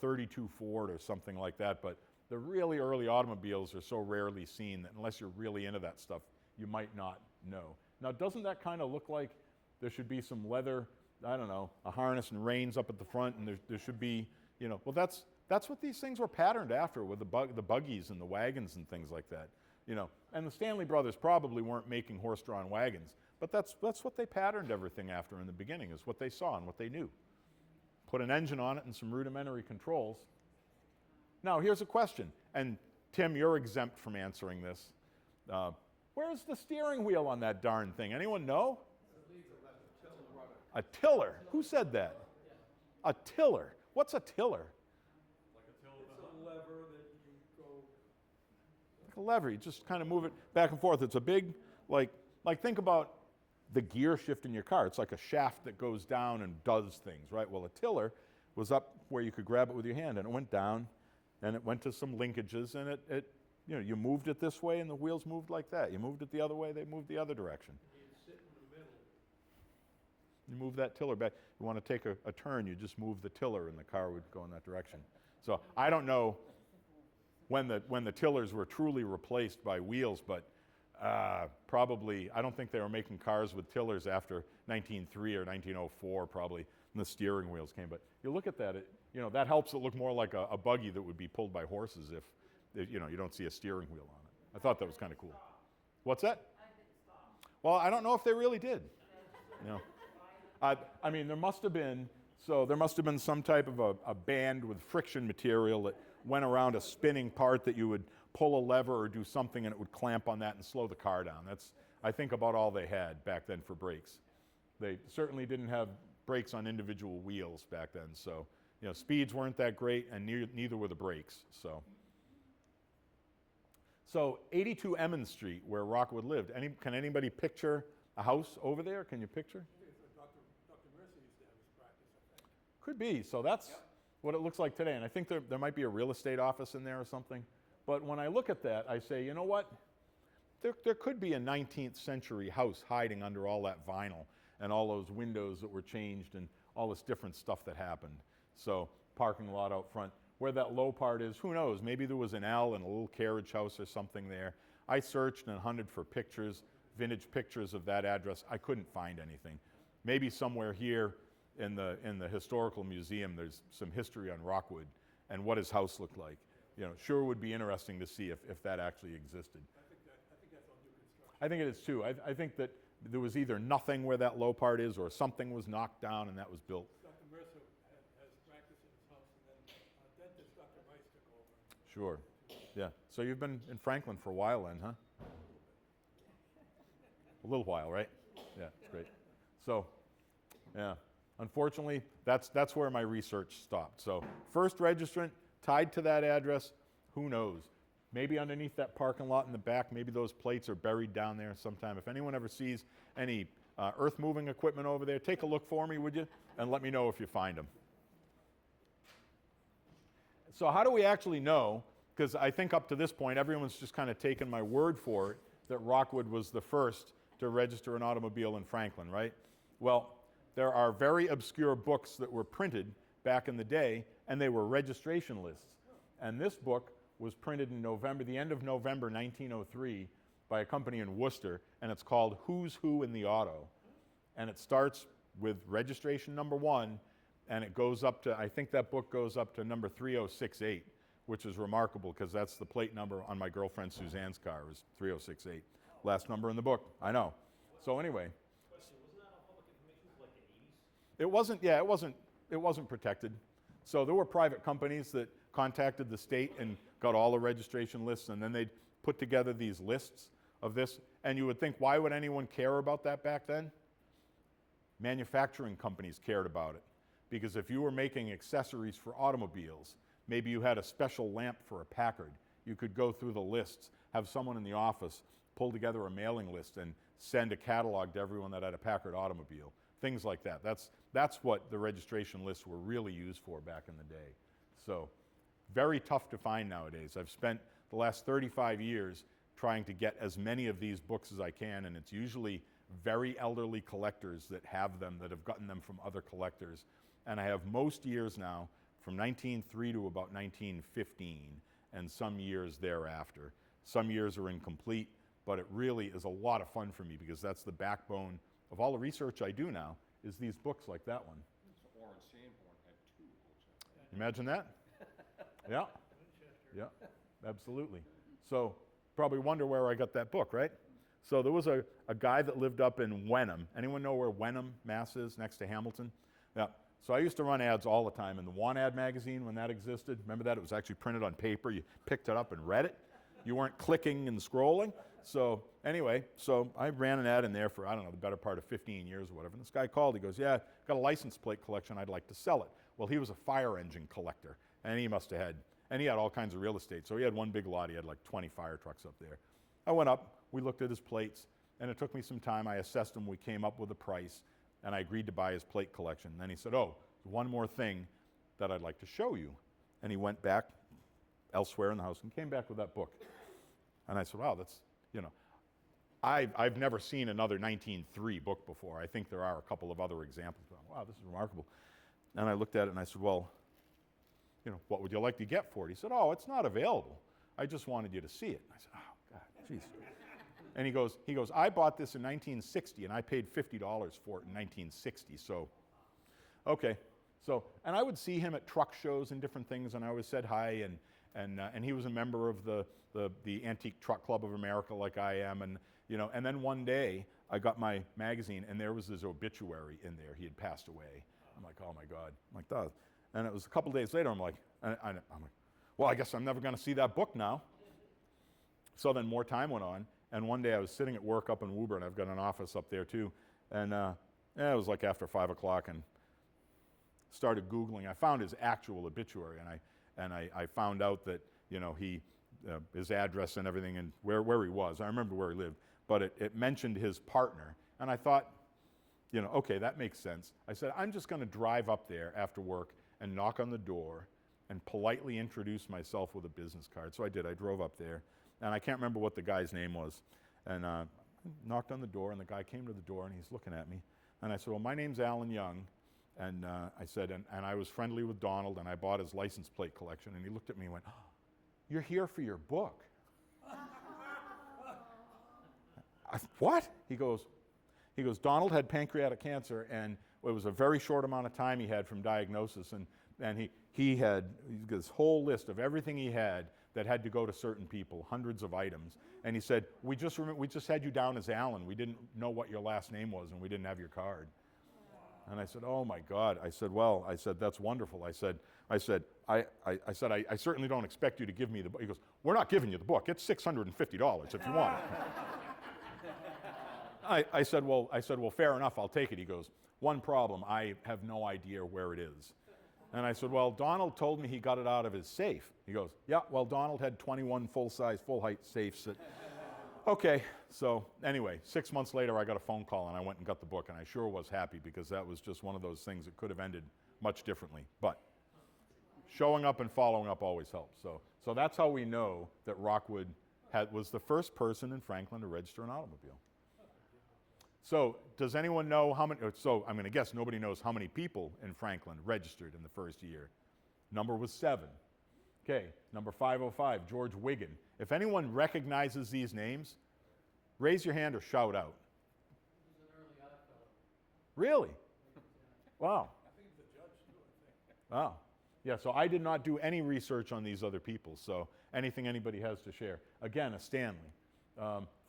S1: 32 Ford or something like that, but the really early automobiles are so rarely seen that unless you're really into that stuff, you might not know. Now, doesn't that kind of look like there should be some leather, I don't know, a harness and reins up at the front, and there should be, you know, well, that's what these things were patterned after with the buggies and the wagons and things like that, you know. And the Stanley brothers probably weren't making horse-drawn wagons, but that's what they patterned everything after in the beginning, is what they saw and what they knew. Put an engine on it and some rudimentary controls. Now, here's a question, and Tim, you're exempt from answering this. Where's the steering wheel on that darn thing? Anyone know? A tiller. Who said that? A tiller. What's a tiller?
S2: It's a lever that you go.
S1: Like a lever. You just kind of move it back and forth. It's a big, like think about the gear shift in your car. It's like a shaft that goes down and does things, right? Well, a tiller was up where you could grab it with your hand, and it went down, and it went to some linkages, and it you know, you moved it this way, and the wheels moved like that. You moved it the other way, they moved the other direction.
S2: You sit in the middle.
S1: You move that tiller back. You want to take a turn, you just move the tiller, and the car would go in that direction. So I don't know when the tillers were truly replaced by wheels, but probably, I don't think they were making cars with tillers after 1903 or 1904 probably, when the steering wheels came. But you look at that, you know, that helps it look more like a buggy that would be pulled by horses if you know, you don't see a steering wheel on it. I thought that was kind of cool. What's that? Well, I don't know if they really did. You know, I mean, there must have been some type of a band with friction material that went around a spinning part that you would pull a lever or do something and it would clamp on that and slow the car down. That's, I think, about all they had back then for brakes. They certainly didn't have brakes on individual wheels back then, so you know, speeds weren't that great, and neither were the brakes. So 82 Emmons Street, where Rockwood lived. Can anybody picture a house over there? Can you picture?
S2: I think it's where Dr. Mercer used to have his practice, I think.
S1: Could be. So that's what it looks like today. And I think there might be a real estate office in there or something. But when I look at that, I say, you know what? There could be a 19th century house hiding under all that vinyl and all those windows that were changed and all this different stuff that happened. So parking lot out front. Where that low part is, who knows? Maybe there was an L and a little carriage house or something there. I searched and hunted for pictures, vintage pictures of that address. I couldn't find anything. Maybe somewhere here in the historical museum there's some history on Rockwood and what his house looked like. You know, sure would be interesting to see if that actually existed.
S2: I think that's all new construction.
S1: I think it is too. I think that there was either nothing where that low part is or something was knocked down and that was built.
S2: Dr. Mercer has practice in his house, and then dentist Dr. Rice took over.
S1: Sure. Yeah. So you've been in Franklin for a while then, huh? A little while, right? Yeah, great. So, yeah. Unfortunately, that's where my research stopped. So, first registrant tied to that address, who knows? Maybe underneath that parking lot in the back, maybe those plates are buried down there sometime. If anyone ever sees any earth-moving equipment over there, take a look for me, would you? And let me know if you find them. So how do we actually know? Because I think up to this point, everyone's just kind of taken my word for it that Rockwood was the first to register an automobile in Franklin, right? Well, there are very obscure books that were printed back in the day, and they were registration lists. And this book was printed in the end of November 1903 by a company in Worcester, and it's called Who's Who in the Auto. And it starts with registration number 1, and it goes up to, I think that book goes up to number 3068, which is remarkable because that's the plate number on my girlfriend Suzanne's car, is 3068. Last number in the book, I know. So anyway.
S3: Question, wasn't that all public information for like the 80s?
S1: It wasn't protected. So there were private companies that contacted the state and got all the registration lists, and then they'd put together these lists of this. And you would think, why would anyone care about that back then? Manufacturing companies cared about it. Because if you were making accessories for automobiles, maybe you had a special lamp for a Packard, you could go through the lists, have someone in the office pull together a mailing list and send a catalog to everyone that had a Packard automobile. Things like that. That's what the registration lists were really used for back in the day. So, very tough to find nowadays. I've spent the last 35 years trying to get as many of these books as I can, and it's usually very elderly collectors that have them, that have gotten them from other collectors. And I have most years now from 1903 to about 1915, and some years thereafter. Some years are incomplete, but it really is a lot of fun for me because that's the backbone of all the research I do now, is these books like that one.
S3: So Orange Sanborn had 2 books.
S1: Imagine that? Yeah. Yeah, absolutely. So probably wonder where I got that book, right? So there was a guy that lived up in Wenham. Anyone know where Wenham, Mass is, next to Hamilton? Yeah. So I used to run ads all the time in the Want Ad magazine when that existed. Remember that? It was actually printed on paper. You picked it up and read it. You weren't clicking and scrolling. So anyway, so I ran an ad in there for, I don't know, the better part of 15 years or whatever. And this guy called. He goes, yeah, got a license plate collection. I'd like to sell it. Well, he was a fire engine collector, and he must have had, and he had all kinds of real estate. So he had one big lot. He had like 20 fire trucks up there. I went up. We looked at his plates, and it took me some time. I assessed him. We came up with a price, and I agreed to buy his plate collection. And then he said, oh, one more thing that I'd like to show you. And he went back elsewhere in the house and came back with that book. And I said, wow, that's, you know, I've never seen another 1903 book before. I think there are a couple of other examples. But, wow, this is remarkable. And I looked at it and I said, well, you know, what would you like to get for it? He said, oh, it's not available. I just wanted you to see it. And I said, oh, God, jeez. And he goes, I bought this in 1960 and I paid $50 for it in 1960. So, okay. So, and I would see him at truck shows and different things, and I always said hi, and he was a member of the Antique Truck Club of America like I am, you know. And then one day I got my magazine and there was his obituary in there. He had passed away. I'm like, oh my God. I'm like, duh. And it was a couple days later, I'm like, well, I guess I'm never going to see that book now. So then more time went on, and one day I was sitting at work up in Woburn. I've got an office up there too, and it was like after 5 o'clock, and started Googling. I found his actual obituary, and I found out that, you know, his address and everything, and where he was. I remember where he lived, but it mentioned his partner, and I thought, you know, okay, that makes sense. I said, I'm just going to drive up there after work and knock on the door and politely introduce myself with a business card. So I did. I drove up there, and I can't remember what the guy's name was, and knocked on the door, and the guy came to the door, and he's looking at me, and I said, well, my name's Alan Young, and I said, and I was friendly with Donald, and I bought his license plate collection, and he looked at me and went, oh, you're here for your book. What? He goes, Donald had pancreatic cancer, and it was a very short amount of time he had from diagnosis, and he had this whole list of everything he had that had to go to certain people, hundreds of items. And he said, we just had you down as Alan. We didn't know what your last name was, and we didn't have your card. And I said, oh my God. I said, well, that's wonderful. I said, I certainly don't expect you to give me the book. He goes, we're not giving you the book. It's $650 if you want it. I said, well, fair enough, I'll take it. He goes, one problem, I have no idea where it is. And I said, well, Donald told me he got it out of his safe. He goes, yeah, well, Donald had 21 full-size, full-height safes. Okay, so anyway, 6 months later, I got a phone call, and I went and got the book, and I sure was happy because that was just one of those things that could have ended much differently. But showing up and following up always helps. So that's how we know that Rockwood was the first person in Franklin to register an automobile. So does anyone know how many, so I'm going to guess nobody knows how many people in Franklin registered in the first year. Number was 7. Okay, number 505, George Wigan. If anyone recognizes these names, raise your hand or shout out.
S6: He was an early odd fellow.
S1: Really? Wow.
S2: I think he's a judge too, I think.
S1: Wow. Yeah, so I did not do any research on these other people, so anything anybody has to share. Again, a Stanley.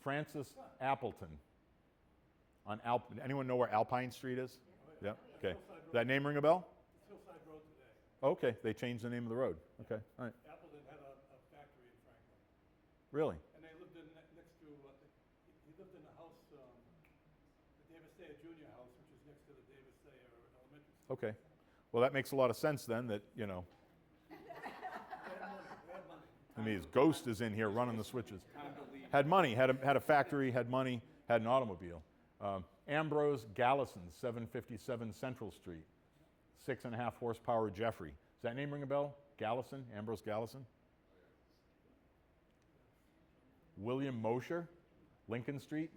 S1: Francis Appleton. Anyone know where Alpine Street is? Yeah. Okay. Does that name ring a bell?
S2: It's Hillside Road today.
S1: Okay. They changed the name of the road. Okay. All right.
S2: Appleton had a factory in Franklin.
S1: Really?
S2: And they lived in next to, he lived in a house, the Davis Thayer Junior House, which is next to the Davis Thayer Elementary School.
S1: Okay. Well, that makes a lot of sense then. That
S2: They had money.
S1: I mean, his ghost is in here running the switches. Had money. Had a factory. Had money. Had an automobile. Ambrose Gallison, 757 Central Street, 6.5 horsepower Jeffrey. Does that name ring a bell? Gallison, Ambrose Gallison? William Mosher, Lincoln Street,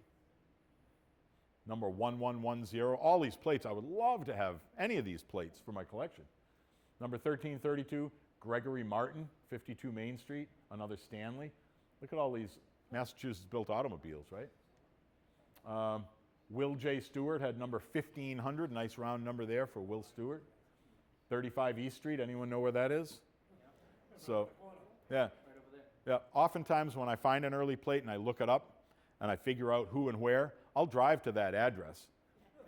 S1: number 1110. All these plates, I would love to have any of these plates for my collection. Number 1332, Gregory Martin, 52 Main Street, another Stanley. Look at all these Massachusetts-built automobiles, right? Will J. Stewart had number 1500, nice round number there for Will Stewart. 35 East Street, anyone know where that is? So, yeah.
S6: Right over there.
S1: Yeah, oftentimes when I find an early plate and I look it up and I figure out who and where, I'll drive to that address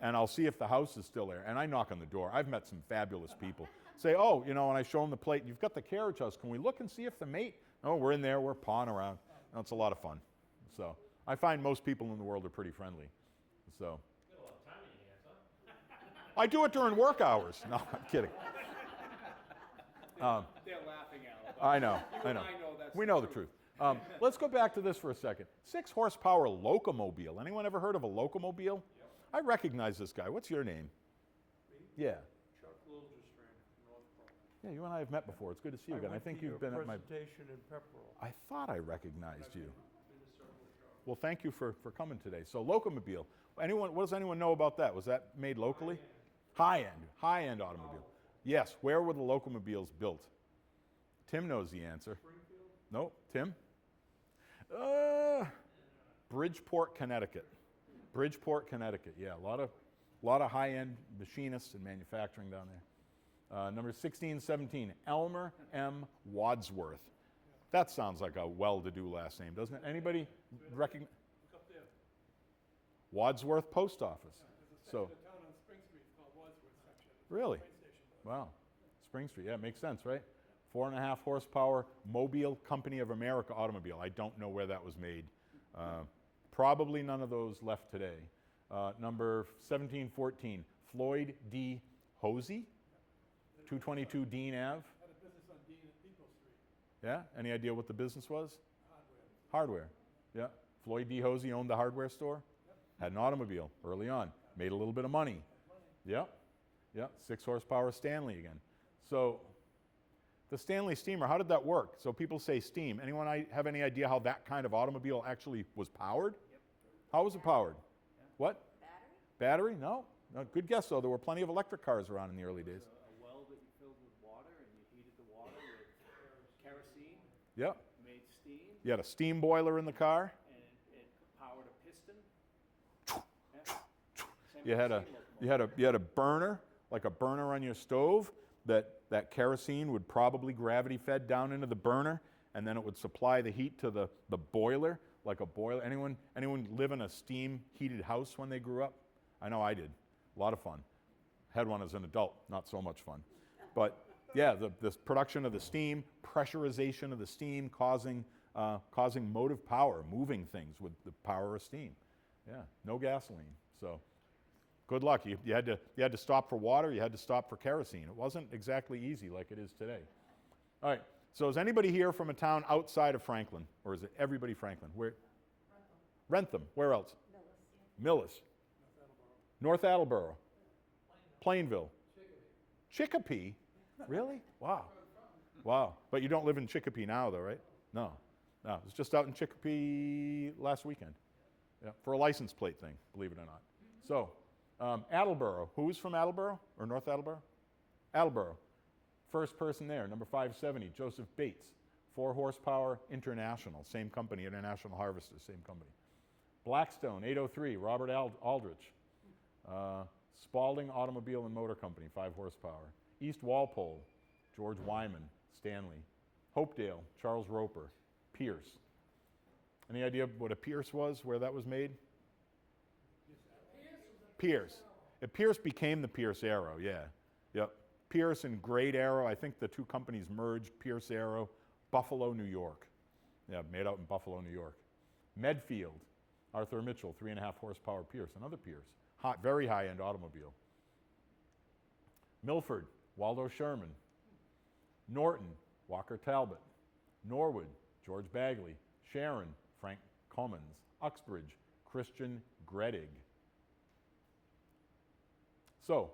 S1: and I'll see if the house is still there. And I knock on the door. I've met some fabulous people. Say, oh, you know, and I show them the plate, you've got the carriage house. Can we look and see if the mate? Oh, we're in there, we're pawing around. And it's a lot of fun. So I find most people in the world are pretty friendly. So.
S3: You got a lot of time in your hands, huh?
S1: I do it during work hours. No, I'm kidding.
S3: They're laughing, Al.
S1: I know.
S3: You
S1: I
S3: and
S1: know.
S3: I know that's
S1: We know the truth. Let's go back to this for a second. 6 horsepower locomobile. Anyone ever heard of a locomobile? Yep. I recognize this guy. What's your name? Me? Yeah.
S7: Chuck Liljestrand from North Carolina.
S1: Yeah, you and I have met before. It's good to see you again. I think you've been at my.
S7: presentation in Pepperell.
S1: I thought I recognized you.
S7: Been to several shows.
S1: Well, thank you for coming today. So, locomobile. What does anyone know about that? Was that made locally? High-end automobile. Yes. Where were the locomobiles built? Tim knows the answer.
S7: Springfield?
S1: No, Tim? Bridgeport, Connecticut. Bridgeport, Connecticut. Yeah, a lot of high-end machinists and manufacturing down there. Number 1617, Elmer M. Wadsworth. That sounds like a well-to-do last name, doesn't it? Anybody recognize?
S2: Look up there.
S1: Wadsworth Post Office.
S2: There's a
S1: So,
S2: section of town on Spring Street called Wadsworth section. It's
S1: Really?
S2: where the train station was.
S1: wow, Spring Street, yeah, makes sense, right? 4.5 horsepower Mobile Company of America automobile. I don't know where that was made. Probably none of those left today. Number 1714, Floyd D. Hosey, 222 Dean Ave.
S2: Had a business on Depot Street,
S1: Yeah, any idea what the business was?
S2: hardware.
S1: Hardware, yeah. Floyd D. Hosey owned the hardware store. Had an automobile early on. Made a little bit of money. Yep, yeah, 6 horsepower Stanley again. So the Stanley steamer, how did that work? So people say steam. Anyone have any idea how that kind of automobile actually was powered? How was it powered? What?
S5: Battery?
S1: Battery? No. No. Good guess though. There were plenty of electric cars around in the early days.
S6: A well that you filled with water and you heated the water with kerosene,
S1: Yep.
S6: made steam,
S1: You had a steam boiler in the car.
S6: and it powered a piston. Yeah. Same
S1: You had a
S6: steam locomotive.
S1: you had a burner, like a burner on your stove, that kerosene would probably gravity fed down into the burner, and then it would supply the heat to the boiler, like a boiler. Anyone live in a steam heated house when they grew up? I know I did. A lot of fun. Had one as an adult, not so much fun. But yeah, this production of the steam, pressurization of the steam, causing motive power, moving things with the power of steam. Yeah, no gasoline. So good luck. You had to stop for water. You had to stop for kerosene. It wasn't exactly easy like it is today. All right. So is anybody here from a town outside of Franklin, or is it everybody Franklin? Where? Rentham. Where else? Millis. North Attleboro. Plainville. Chicopee. Really? Wow. Wow. But you don't live in Chicopee now, though, right? No. No. It was just out in Chicopee last weekend. Yeah, for a license plate thing, believe it or not. So, Attleboro. Who's from Attleboro or North Attleboro? Attleboro. First person there, number 570, Joseph Bates. 4 horsepower International, same company, International Harvester, same company. Blackstone, 803, Robert Aldrich. Spalding Automobile and Motor Company, 5 horsepower. East Walpole, George Wyman, Stanley. Hopedale, Charles Roper. Pierce. Any idea what a Pierce was, where that was made? Pierce. Pierce became the Pierce Arrow, yeah. Yep. Pierce and Great Arrow, I think the two companies merged, Pierce Arrow, Buffalo, New York. Yeah, made out in Buffalo, New York. Medfield, Arthur Mitchell, 3.5 horsepower Pierce, another Pierce. Very high-end automobile. Milford, Waldo Sherman. Norton, Walker Talbot. Norwood, George Bagley. Sharon, Frank Cummins. Uxbridge, Christian Gredig. So,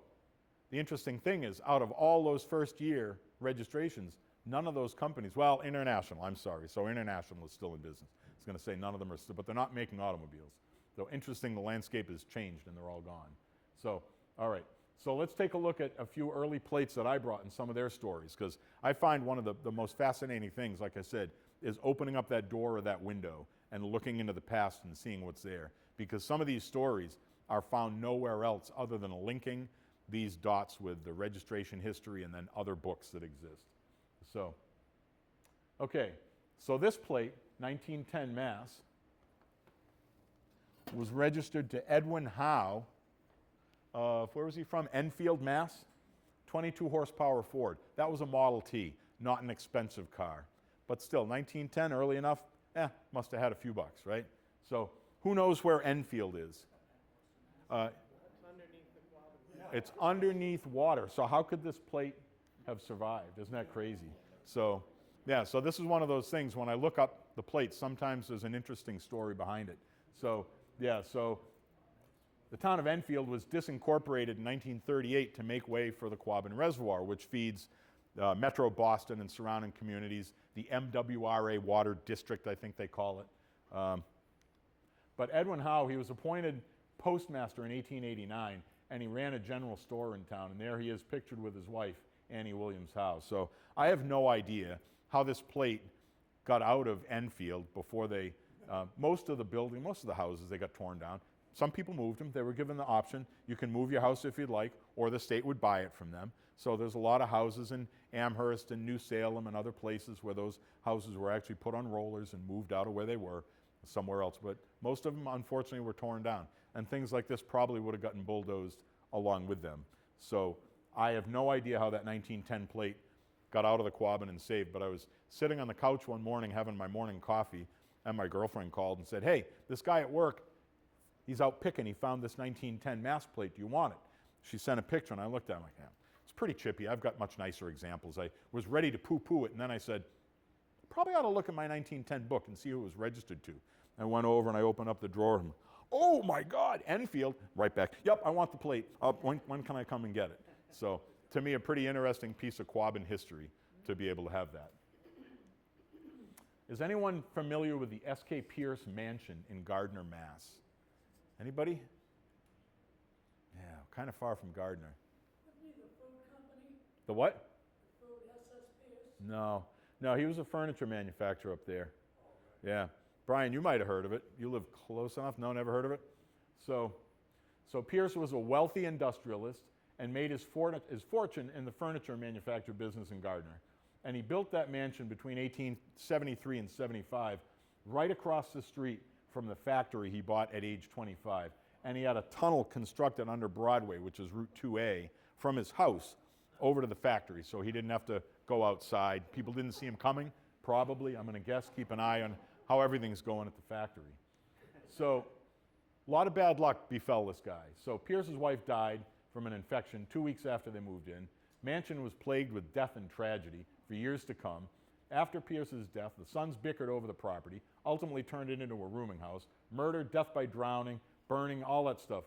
S1: the interesting thing is, out of all those first-year registrations, none of those companies, well, International, I'm sorry, so International is still in business. I was going to say none of them are still, but they're not making automobiles. So interesting, the landscape has changed and they're all gone. So, all right. So let's take a look at a few early plates that I brought and some of their stories, because I find one of the most fascinating things, like I said, is opening up that door or that window and looking into the past and seeing what's there. Because some of these stories are found nowhere else other than linking these dots with the registration history and then other books that exist. So, okay, so this plate, 1910 Mass, was registered to Edwin Howe. Where was he from? Enfield, Mass. 22 horsepower Ford. That was a Model T, not an expensive car. But still, 1910, early enough, must have had a few bucks, right? So who knows where Enfield is? It's underneath water. So how could this plate have survived? Isn't that crazy? So, yeah, so this is one of those things, when I look up the plate, sometimes there's an interesting story behind it. So, yeah, so the town of Enfield was disincorporated in 1938 to make way for the Quabbin Reservoir, which feeds Metro Boston and surrounding communities, the MWRA Water District, I think they call it. But Edwin Howe, he was appointed postmaster in 1889, and he ran a general store in town, and there he is pictured with his wife, Annie Williams Howe. So I have no idea how this plate got out of Enfield before they, most of the houses, they got torn down. Some people moved them. They were given the option, you can move your house if you'd like, or the state would buy it from them. So there's a lot of houses in Amherst and New Salem and other places where those houses were actually put on rollers and moved out of where they were somewhere else. But most of them, unfortunately, were torn down. and things like this probably would have gotten bulldozed along with them. So I have no idea how that 1910 plate got out of the Quabbin and saved, but I was sitting on the couch one morning having my morning coffee, and my girlfriend called and said, hey, this guy at work, he's out picking, he found this 1910 mast plate, do you want it? She sent a picture, and I looked at it, I'm like, yeah, it's pretty chippy, I've got much nicer examples. I was ready to poo-poo it, and then I said, probably ought to look at my 1910 book and see who it was registered to. I went over and I opened up the drawer, and oh my God, Enfield, right back, yep, I want the plate, when can I come and get it? So, to me, a pretty interesting piece of Quabbin history to be able to have that. Is anyone familiar with the S.K. Pierce Mansion in Gardner, Mass? Anybody? Yeah, kind of far from Gardner.
S4: Wasn't he the food company?
S1: The what?
S4: Food SS Pierce?
S1: No, he was a furniture manufacturer up there. Yeah. Brian, you might have heard of it. You live close enough. No, never heard of it? So Pierce was a wealthy industrialist and made his fortune in the furniture manufacture business in Gardner. And he built that mansion between 1873 and 75 right across the street from the factory he bought at age 25. And he had a tunnel constructed under Broadway, which is Route 2A, from his house over to the factory, so he didn't have to go outside. People didn't see him coming, probably, I'm going to guess. Keep an eye on how everything's going at the factory. So a lot of bad luck befell this guy. So Pierce's wife died from an infection 2 weeks after they moved in. Mansion was plagued with death and tragedy for years to come. After Pierce's death, the sons bickered over the property, ultimately turned it into a rooming house. Murder, death by drowning, burning, all that stuff.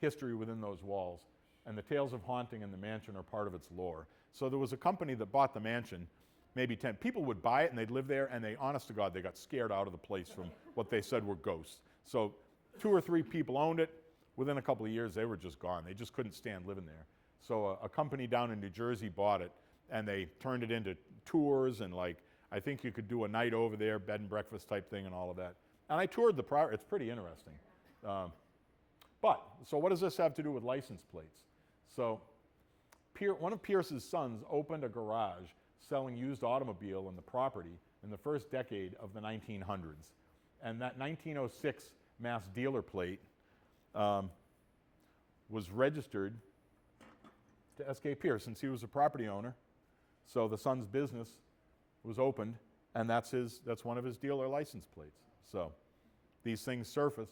S1: History within those walls. And the tales of haunting in the mansion are part of its lore. So there was a company that bought the mansion, maybe 10. People would buy it and they'd live there, and they, honest to God, they got scared out of the place from what they said were ghosts. So 2 or 3 people owned it. Within a couple of years, they were just gone. They just couldn't stand living there. So a company down in New Jersey bought it, and they turned it into tours, and like, I think you could do a night over there, bed and breakfast type thing and all of that. And I toured the property. It's pretty interesting. So what does this have to do with license plates? So one of Pierce's sons opened a garage selling used automobile in the property in the first decade of the 1900s. And that 1906 mass dealer plate was registered to S.K. Pierce since he was a property owner. So the son's business was opened, and that's one of his dealer license plates. So these things surface.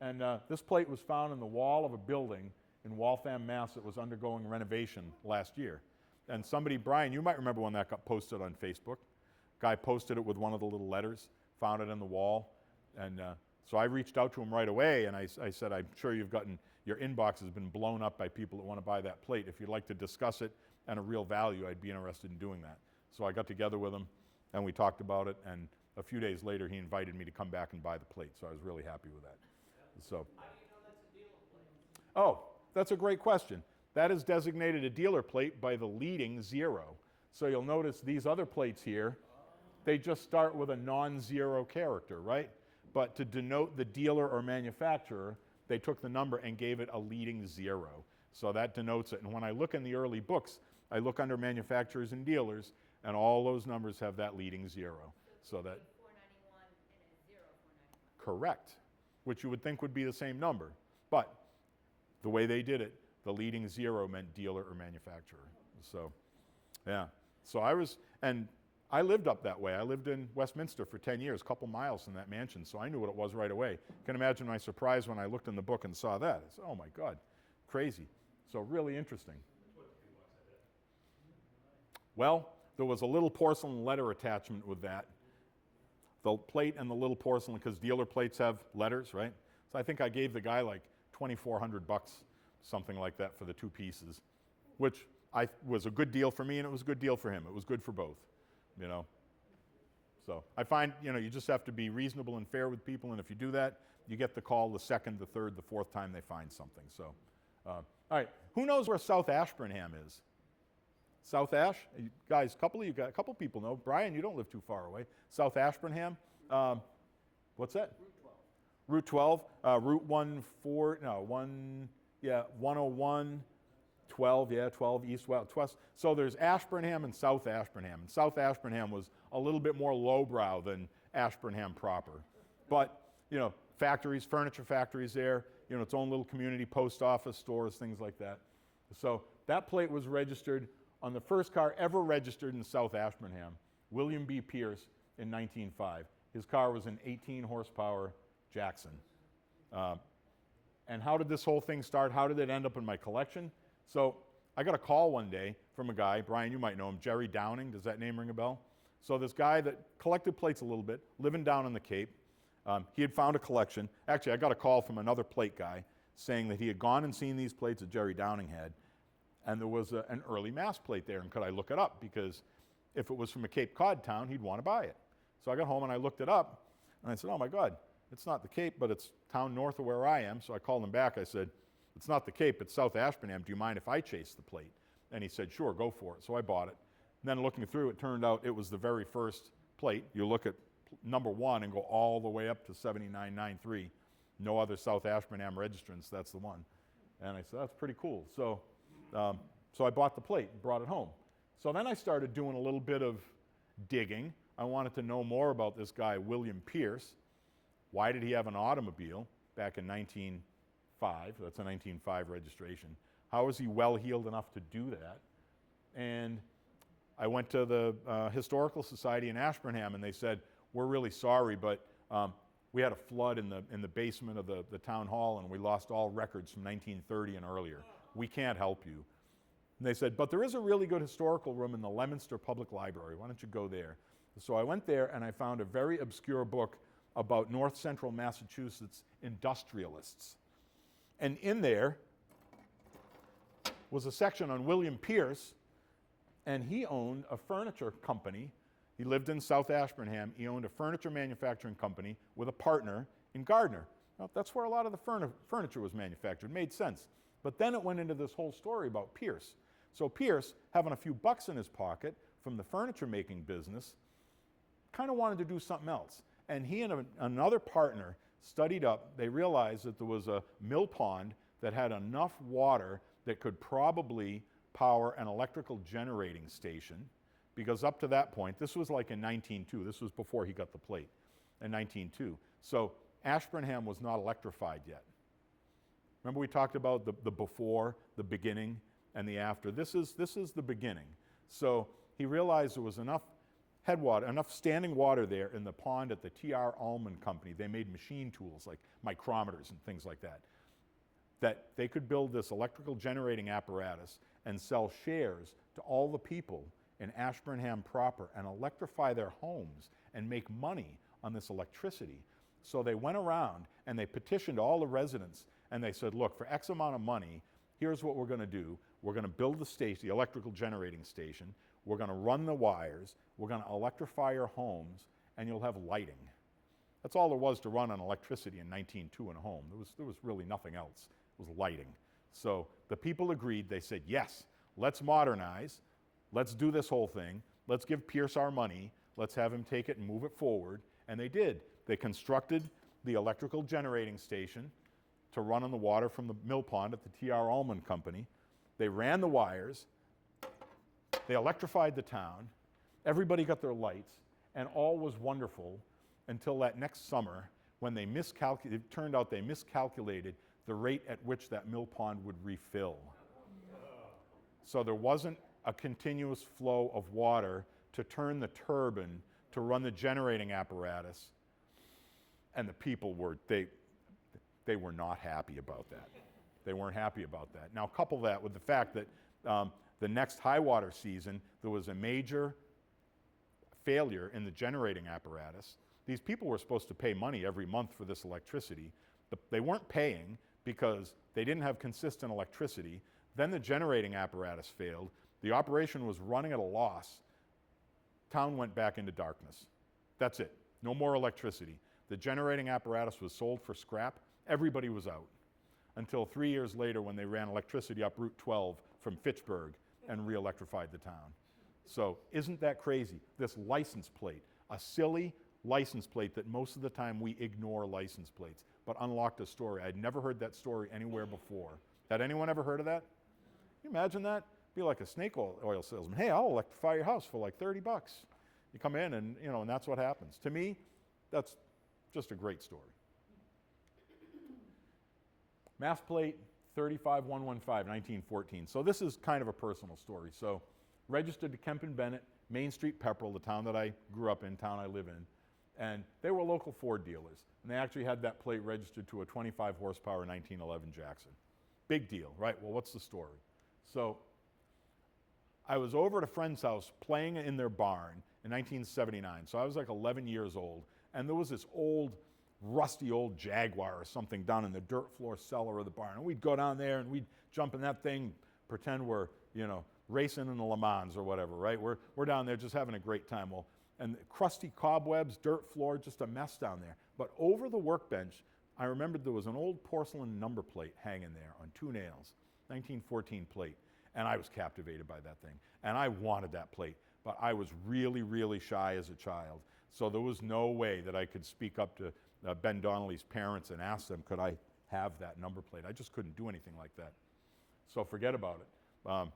S1: And this plate was found in the wall of a building in Waltham, Mass. that was undergoing renovation last year. And somebody, Brian, you might remember when that got posted on Facebook. Guy posted it with one of the little letters, found it in the wall. And so I reached out to him right away, and I said, I'm sure your inbox has been blown up by people that want to buy that plate. If you'd like to discuss it and a real value, I'd be interested in doing that. So I got together with him, and we talked about it, and a few days later, he invited me to come back and buy the plate. So I was really happy with that. So.
S6: How do you know that's a dealer plate?
S1: Oh, that's a great question. That is designated a dealer plate by the leading 0. So you'll notice these other plates here, they just start with a non-zero character, right? But to denote the dealer or manufacturer, they took the number and gave it a leading 0. So that denotes it. And when I look in the early books, I look under manufacturers and dealers, and all those numbers have that leading 0. So that
S5: 491 and a 0, 491.
S1: correct, which you would think would be the same number. But the way they did it, the leading 0 meant dealer or manufacturer. So, yeah. So I lived up that way. I lived in Westminster for 10 years, a couple miles from that mansion, so I knew what it was right away. You can imagine my surprise when I looked in the book and saw that. I said, oh my God, crazy. So really interesting. Well, there was a little porcelain letter attachment with that. The plate and the little porcelain, because dealer plates have letters, right? So I think I gave the guy like $2,400, something like that, for the 2 pieces, which was a good deal for me, and it was a good deal for him. It was good for both, you know. So I find, you just have to be reasonable and fair with people, and if you do that, you get the call the 2nd, the 3rd, the 4th time they find something. So, all right, who knows where South Ashburnham is? South Ash? You guys, a couple people know. Brian, you don't live too far away. South Ashburnham. What's that? Route 12. Route 101, 12, east, west. So there's Ashburnham and South Ashburnham. And South Ashburnham was a little bit more lowbrow than Ashburnham proper. But, factories, furniture factories there. its own little community post office, stores, things like that. So that plate was registered on the first car ever registered in South Ashburnham, William B. Pierce in 1905. His car was an 18 horsepower Jackson. And how did this whole thing start? How did it end up in my collection? So I got a call one day from a guy, Brian, you might know him, Jerry Downing. Does that name ring a bell? So this guy that collected plates a little bit, living down in the Cape, he had found a collection. Actually, I got a call from another plate guy saying that he had gone and seen these plates that Jerry Downing had, and there was an early Mass plate there, and could I look it up? Because if it was from a Cape Cod town, he'd want to buy it. So I got home and I looked it up, and I said, oh my God, it's not the Cape, but it's town north of where I am. So I called him back. I said, it's not the Cape, it's South Ashburnham. Do you mind if I chase the plate? And he said, sure, go for it. So I bought it. And then looking through, it turned out it was the very first plate. You look at number 1 and go all the way up to 7993. No other South Ashburnham registrants, that's the one. And I said, that's pretty cool. So I bought the plate and brought it home. So then I started doing a little bit of digging. I wanted to know more about this guy, William Pierce. Why did he have an automobile back in 1905? That's a 1905 registration. How was he well-heeled enough to do that? And I went to the Historical Society in Ashburnham, and they said, we're really sorry, but we had a flood in the basement of the town hall, and we lost all records from 1930 and earlier. We can't help you. And they said, but there is a really good historical room in the Leominster Public Library. Why don't you go there? So I went there, and I found a very obscure book about north central Massachusetts industrialists. And in there was a section on William Pierce, and he owned a furniture company. He lived in South Ashburnham. He owned a furniture manufacturing company with a partner in Gardner. Now, that's where a lot of the furniture was manufactured. Made sense. But then it went into this whole story about Pierce. So Pierce, having a few bucks in his pocket from the furniture making business, kind of wanted to do something else. And he and another partner studied up. They realized that there was a mill pond that had enough water that could probably power an electrical generating station, because up to that point, this was like in 1902, this was before he got the plate, in 1902. So Ashburnham was not electrified yet. Remember we talked about the before, the beginning, and the after. This is the beginning. So he realized there was enough headwater, enough standing water there in the pond at the T.R. Ullman Company. They made machine tools like micrometers and things like that, that they could build this electrical generating apparatus and sell shares to all the people in Ashburnham proper and electrify their homes and make money on this electricity. So they went around and they petitioned all the residents, and they said, look, for X amount of money, here's what we're going to do. We're going to build the station, the electrical generating station. We're going to run the wires. We're going to electrify your homes, and you'll have lighting. That's all there was to run on electricity in 1902 in a home. There was really nothing else. It was lighting. So the people agreed. They said, yes, let's modernize. Let's do this whole thing. Let's give Pierce our money. Let's have him take it and move it forward. And they did. They constructed the electrical generating station to run on the water from the mill pond at the T.R. Ullman Company. They ran the wires. They electrified the town. Everybody got their lights, and all was wonderful until that next summer when they miscalculated. It turned out they miscalculated the rate at which that mill pond would refill. So there wasn't a continuous flow of water to turn the turbine to run the generating apparatus, and the people were, they were not happy about that. They weren't happy about that. Now couple that with the fact that the next high water season, there was a major failure in the generating apparatus. These people were supposed to pay money every month for this electricity, but they weren't paying because they didn't have consistent electricity. Then the generating apparatus failed. The operation was running at a loss. Town went back into darkness. That's it. No more electricity. The generating apparatus was sold for scrap. Everybody was out. Until 3 years later when they ran electricity up Route 12 from Fitchburg and re-electrified the town. So isn't that crazy? This license plate, a silly license plate that most of the time we ignore license plates, but unlocked a story. I'd never heard that story anywhere before. Had anyone ever heard of that? Can you imagine that? Be like a snake oil salesman. Hey, I'll electrify your house for like 30 bucks. You come in and, and that's what happens. To me, that's just a great story. Mass plate 35115, 1914. So this is kind of a personal story. So registered to Kemp and Bennett, Main Street, Pepperell, the town that I grew up in, town I live in. And they were local Ford dealers. And they actually had that plate registered to a 25 horsepower 1911 Jackson. Big deal, right? Well, what's the story? So I was over at a friend's house playing in their barn in 1979. So I was like 11 years old. And there was this rusty old Jaguar or something down in the dirt floor cellar of the barn. And we'd go down there and we'd jump in that thing, pretend we're, racing in the Le Mans or whatever, right? We're down there just having a great time. Well, and crusty cobwebs, dirt floor, just a mess down there. But over the workbench, I remembered there was an old porcelain number plate hanging there on 2 nails, 1914 plate. And I was captivated by that thing. And I wanted that plate. But I was really, really shy as a child. So there was no way that I could speak up to Ben Donnelly's parents and ask them, could I have that number plate? I just couldn't do anything like that. So forget about it.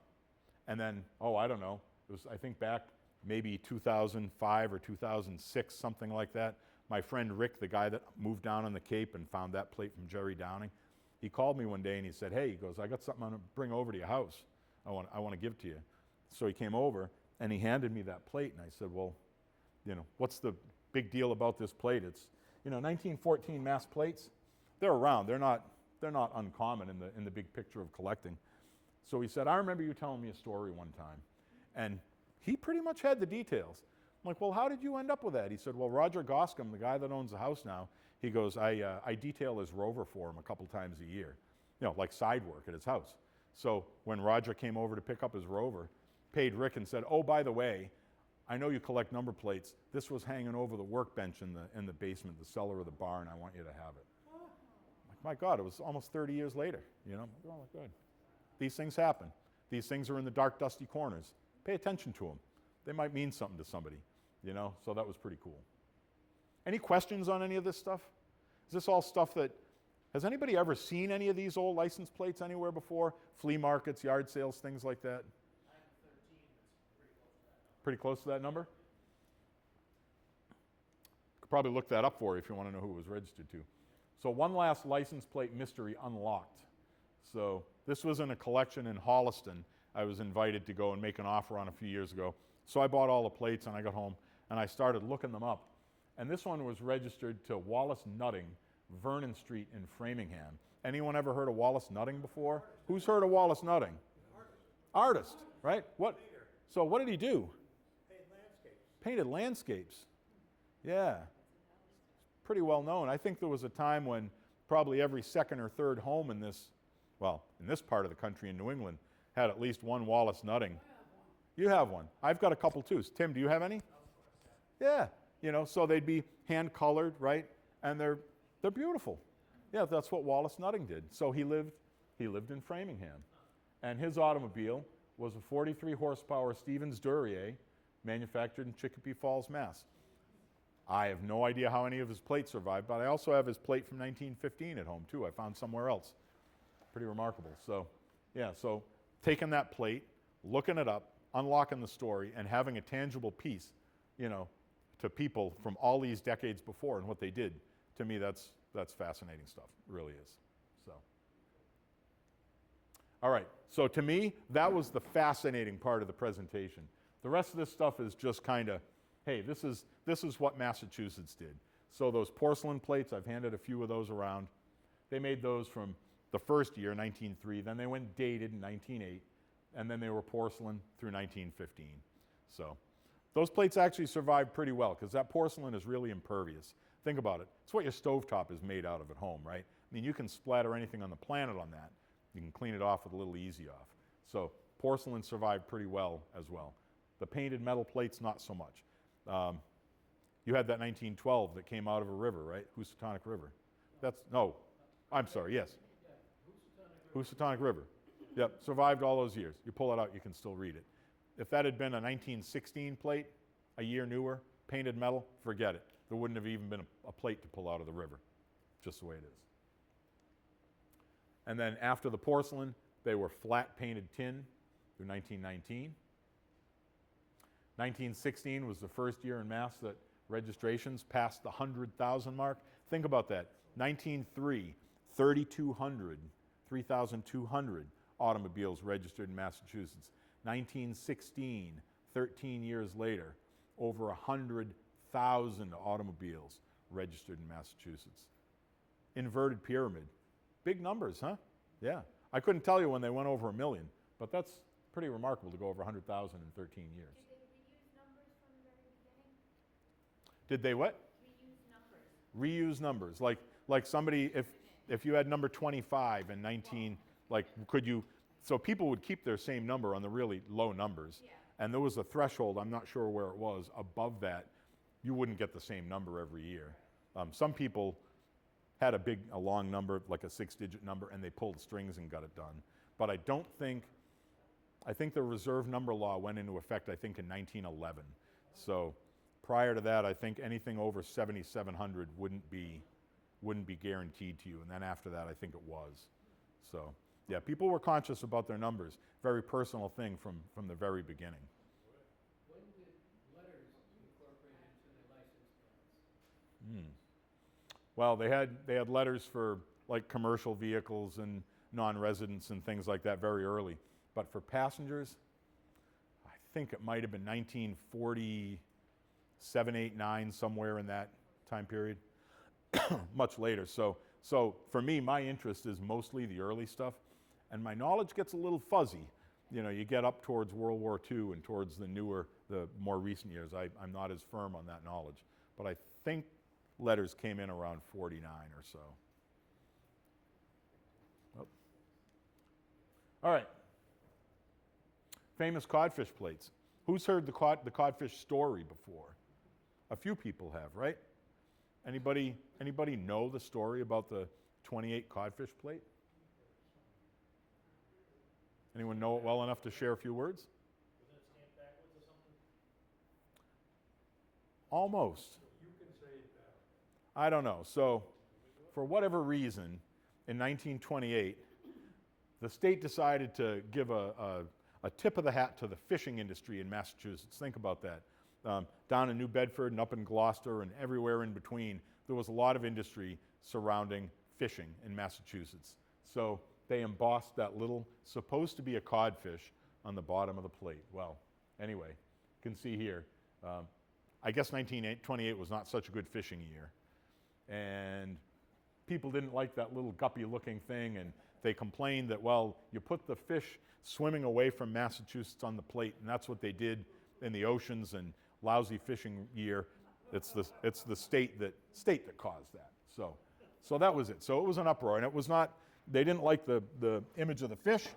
S1: And then, I don't know, it was, I think back maybe 2005 or 2006, something like that. My friend Rick, the guy that moved down on the Cape and found that plate from Jerry Downing, he called me one day and he said, hey, he goes, I got something I'm going to bring over to your house. I want to give to you. So he came over and he handed me that plate and I said, well, what's the big deal about this plate? It's, 1914 mass plates, they're around. They're not uncommon in the big picture of collecting. So he said, I remember you telling me a story one time. And he pretty much had the details. I'm like, well, how did you end up with that? He said, well, Roger Goscombe, the guy that owns the house now, he goes, I detail his Rover for him a couple times a year, like side work at his house. So when Roger came over to pick up his Rover, paid Rick and said, oh, by the way, I know you collect number plates. This was hanging over the workbench in the basement, the cellar of the barn. I want you to have it. I'm like, my God, it was almost 30 years later. Oh, my God. These things happen. These things are in the dark, dusty corners. Pay attention to them. They might mean something to somebody, so that was pretty cool. Any questions on any of this stuff? Is this all stuff that, has anybody ever seen any of these old license plates anywhere before? Flea markets, yard sales, things like that? Pretty close to that number? Could probably look that up for you if you want to know who it was registered to. So one last license plate mystery unlocked. So this was in a collection in Holliston. I was invited to go and make an offer on a few years ago. So I bought all the plates and I got home and I started looking them up. And this one was registered to Wallace Nutting, Vernon Street in Framingham. Anyone ever heard of Wallace Nutting before? Who's heard of Wallace Nutting? Artist, right? What? So what did he do? Painted landscapes. Yeah. Pretty well known. I think there was a time when probably every second or third home in this part of the country in New England had at least one Wallace Nutting. You have one. I've got a couple too. Tim, do you have any? Yeah. So they'd be hand colored, right? And they're beautiful. Yeah, that's what Wallace Nutting did. So he lived in Framingham. And his automobile was a 43 horsepower Stevens Duryea, manufactured in Chicopee Falls, Mass. I have no idea how any of his plates survived, but I also have his plate from 1915 at home too. I found somewhere else. Pretty remarkable. So, yeah, so taking that plate, looking it up, unlocking the story, and having a tangible piece, to people from all these decades before and what they did, to me, that's fascinating stuff. It really is. So, all right. So to me, that was the fascinating part of the presentation. The rest of this stuff is just kind of, hey, this is what Massachusetts did. So those porcelain plates, I've handed a few of those around. They made those from the first year, 1903. Then they went dated in 1908. And then they were porcelain through 1915. So those plates actually survived pretty well because that porcelain is really impervious. Think about it. It's what your stovetop is made out of at home, right? I mean, you can splatter anything on the planet on that. You can clean it off with a little Easy Off. So porcelain survived pretty well as well. The painted metal plates, not so much. You had that 1912 that came out of a river, right? Housatonic River. I'm sorry, yes. Housatonic River. Yep, survived all those years. You pull it out, you can still read it. If that had been a 1916 plate, a year newer, painted metal, forget it. There wouldn't have even been a plate to pull out of the river. Just the way it is. And then after the porcelain, they were flat painted tin through 1919. 1916 was the first year in Mass that registrations passed the 100,000 mark. Think about that. 1903, 3,200 automobiles registered in Massachusetts. 1916, 13 years later, over 100,000 automobiles registered in Massachusetts. Inverted pyramid. Big numbers, huh? Yeah. I couldn't tell you when they went over 1 million, but that's pretty remarkable to go over 100,000 in 13 years.
S5: Did they reuse numbers from the very beginning?
S1: Did they what?
S5: Reuse numbers.
S1: Reuse numbers. Like somebody, if you had number 25 and 19, like could you, so people would keep their same number on the really low numbers.
S5: Yeah.
S1: And there was a threshold, I'm not sure where it was, above that, you wouldn't get the same number every year. Some people had a long number, like a 6-digit number, and they pulled strings and got it done. But I think the reserve number law went into effect, I think, in 1911. So prior to that, I think anything over 7,700 wouldn't be guaranteed to you. And then after that, I think it was. So yeah, people were conscious about their numbers. Very personal thing from the very beginning.
S6: When did letters incorporate into the license plates?
S1: Well, they had letters for like commercial vehicles and non-residents and things like that very early. But for passengers, I think it might have been 1947, 8, 9, somewhere in that time period. Much later. So for me, my interest is mostly the early stuff, and my knowledge gets a little fuzzy. You know, you get up towards World War II and towards the more recent years. I'm not as firm on that knowledge, but I think letters came in around 49 or so. Oh. All right. Famous codfish plates. Who's heard the codfish story before? A few people have, right? Anybody know the story about the 28 codfish plate? Anyone know it well enough to share a few words?
S7: Was it stamped backwards or something?
S1: Almost.
S2: You can say it better.
S1: I don't know. So, for whatever reason, in 1928, the state decided to give a tip of the hat to the fishing industry in Massachusetts. Think about that. Down in New Bedford and up in Gloucester and everywhere in between, there was a lot of industry surrounding fishing in Massachusetts. So they embossed that little, supposed to be a codfish, on the bottom of the plate. Well, anyway, you can see here, I guess 1928 was not such a good fishing year. And people didn't like that little guppy-looking thing, and they complained that, well, you put the fish swimming away from Massachusetts on the plate, and that's what they did in the oceans, and lousy fishing year. It's the state that caused that. So that was it. So it was an uproar, and it was not. They didn't like the image of the fish.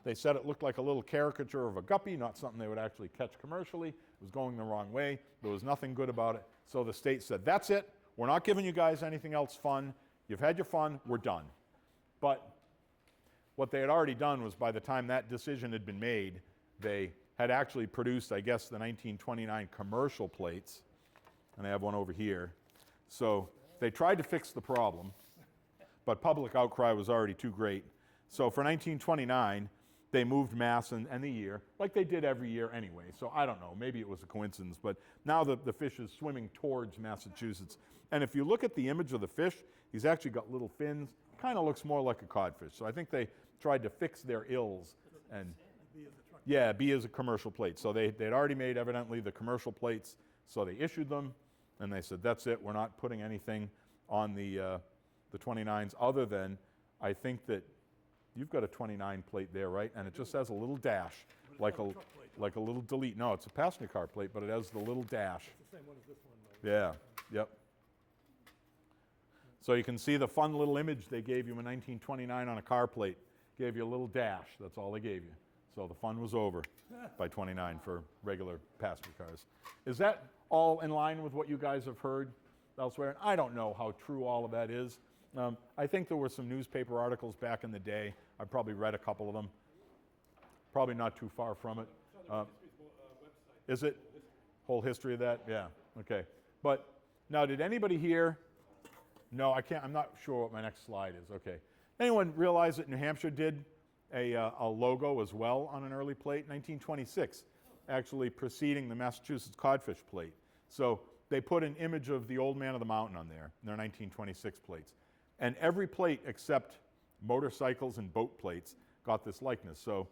S1: They said it looked like a little caricature of a guppy, not something they would actually catch commercially. It was going the wrong way. There was nothing good about it. So the state said, "That's it. We're not giving you guys anything else fun. You've had your fun. We're done." But what they had already done was, by the time that decision had been made, they had actually produced, I guess, the 1929 commercial plates, and I have one over here. So they tried to fix the problem, but public outcry was already too great. So for 1929, they moved Mass and the year, like they did every year anyway. So I don't know, maybe it was a coincidence, but now the fish is swimming towards Massachusetts. And if you look at the image of the fish, he's actually got little fins. Kind of looks more like a codfish. So I think they tried to fix their ills and B is a commercial plate. So they'd already made, evidently, the commercial plates, so they issued them, and they said, that's it, we're not putting anything on the 29s other than, I think that you've got a 29 plate there, right? And it just has a little dash, like a little delete. No, it's a passenger car plate, but it has the little dash.
S2: It's the same one as this one, though.
S1: Yeah, yep. So you can see the fun little image they gave you in 1929 on a car plate. Gave you a little dash, that's all they gave you. So the fun was over by 29 for regular passenger cars. Is that all in line with what you guys have heard elsewhere? And I don't know how true all of that is. I think there were some newspaper articles back in the day. I probably read a couple of them. Probably not too far from it. Is it? Whole history of that? Yeah, okay. But now, did anybody here? No, I can't. I'm not sure what my next slide is. Okay. Anyone realize that New Hampshire did a logo as well on an early plate? 1926, actually preceding the Massachusetts codfish plate. So they put an image of the Old Man of the Mountain on there in their 1926 plates. And every plate except motorcycles and boat plates got this likeness. So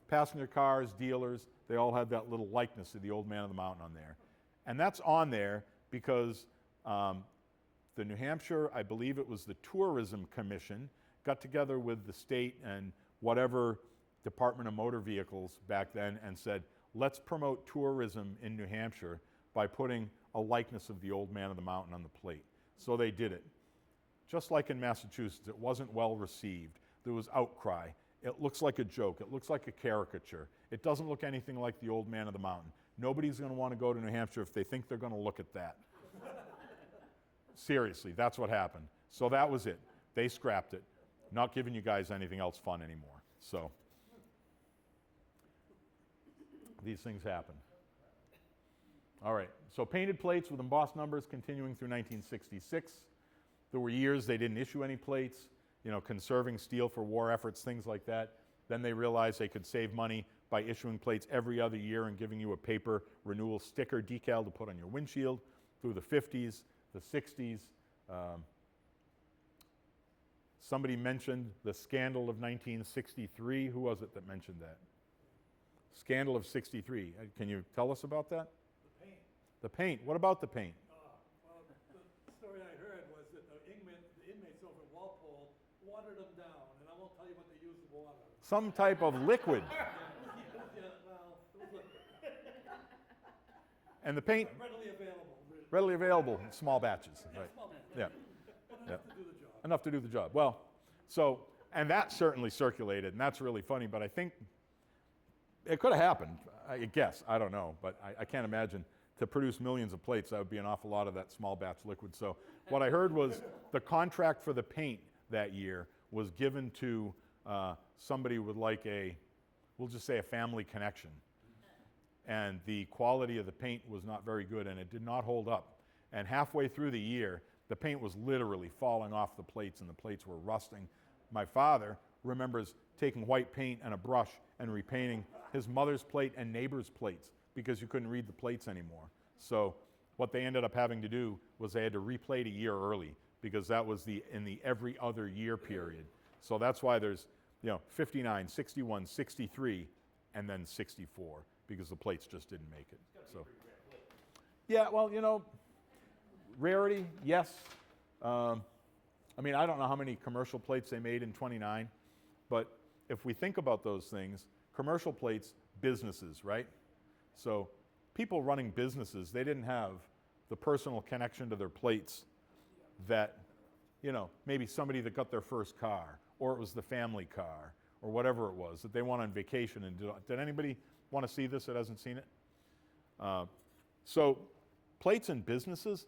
S1: passenger cars, dealers, they all had that little likeness of the Old Man of the Mountain on there. And that's on there because the New Hampshire, I believe it was the Tourism Commission, got together with the state and whatever Department of Motor Vehicles back then and said, let's promote tourism in New Hampshire by putting a likeness of the Old Man of the Mountain on the plate. So they did it. Just like in Massachusetts, it wasn't well received. There was outcry. It looks like a joke. It looks like a caricature. It doesn't look anything like the Old Man of the Mountain. Nobody's going to want to go to New Hampshire if they think they're going to look at that. Seriously, that's what happened. So that was it. They scrapped it. Not giving you guys anything else fun anymore. So these things happen. All right, so painted plates with embossed numbers continuing through 1966. There were years they didn't issue any plates, conserving steel for war efforts, things like that. Then they realized they could save money by issuing plates every other year and giving you a paper renewal sticker decal to put on your windshield through the 50s, the 60s. Somebody mentioned the scandal of 1963. Who was it that mentioned that? Scandal of 63. Can you tell us about that?
S2: The paint.
S1: The paint. What about the paint?
S2: Well, the story I heard was that the inmates over at Walpole watered them down, and I won't tell you what they used the water.
S1: Some type of liquid.
S2: Yeah, well, it was liquid.
S1: And the paint,
S2: Readily available.
S1: readily available in small batches. Right.
S2: Small man.
S1: Yeah.
S2: But enough to do the job.
S1: Enough to do the job. Well, so, and that certainly circulated, and that's really funny, but I think it could have happened, I guess. I don't know, but I can't imagine to produce millions of plates, that would be an awful lot of that small batch liquid. So what I heard was the contract for the paint that year was given to somebody with like we'll just say a family connection. And the quality of the paint was not very good, and it did not hold up. And halfway through the year, the paint was literally falling off the plates, and the plates were rusting. My father remembers taking white paint and a brush and repainting his mother's plate and neighbors' plates because you couldn't read the plates anymore. So what they ended up having to do was they had to replate a year early because that was in the every other year period. So that's why there's 59, 61, 63, and then 64 because the plates just didn't make it. So yeah, well, rarity, yes. I don't know how many commercial plates they made in 29, but if we think about those things, commercial plates, businesses, right? So people running businesses, they didn't have the personal connection to their plates that, maybe somebody that got their first car, or it was the family car, or whatever it was that they went on vacation and did anybody want to see this that hasn't seen it? So plates in businesses,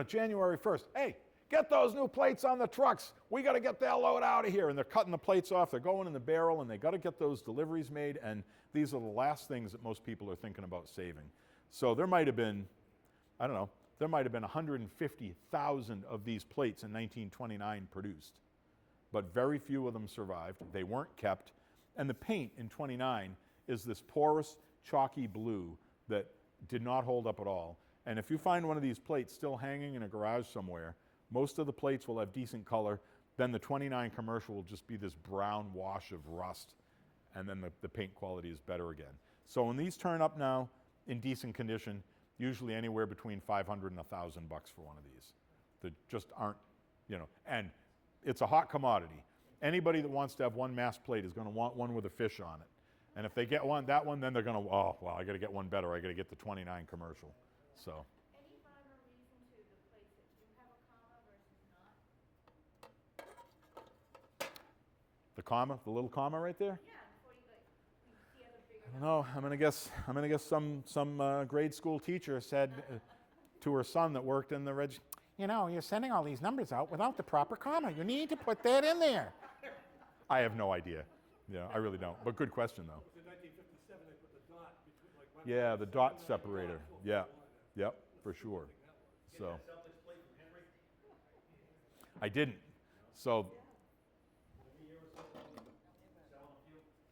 S1: January 1st, hey, get those new plates on the trucks. We got to get that load out of here. And they're cutting the plates off. They're going in the barrel, and they got to get those deliveries made. And these are the last things that most people are thinking about saving. So there might have been, there might have been 150,000 of these plates in 1929 produced. But very few of them survived. They weren't kept. And the paint in 29 is this porous, chalky blue that did not hold up at all. And if you find one of these plates still hanging in a garage somewhere, most of the plates will have decent color. Then the 29 commercial will just be this brown wash of rust. And then the paint quality is better again. So when these turn up now in decent condition, usually anywhere between $500 and $1,000 for one of these. They just aren't, and it's a hot commodity. Anybody that wants to have one mass plate is going to want one with a fish on it. And if they get that one, then they're going to, I got to get one better. I got to get the 29 commercial. So.
S5: Any rhyme or reason to the plates that do have a comma versus not?
S1: The comma, the little comma right there?
S5: Yeah, before you see other bigger.
S1: I don't know. I'm gonna guess some grade school teacher said to her son that worked in the you're sending all these numbers out without the proper comma. You need to put that in there. I have no idea. I really don't. But good question though.
S2: In 1957, they put the dot between
S1: Yeah, the dot separator. Yeah. Yep, for sure. So
S7: Celtics plate from Henry?
S1: I didn't. So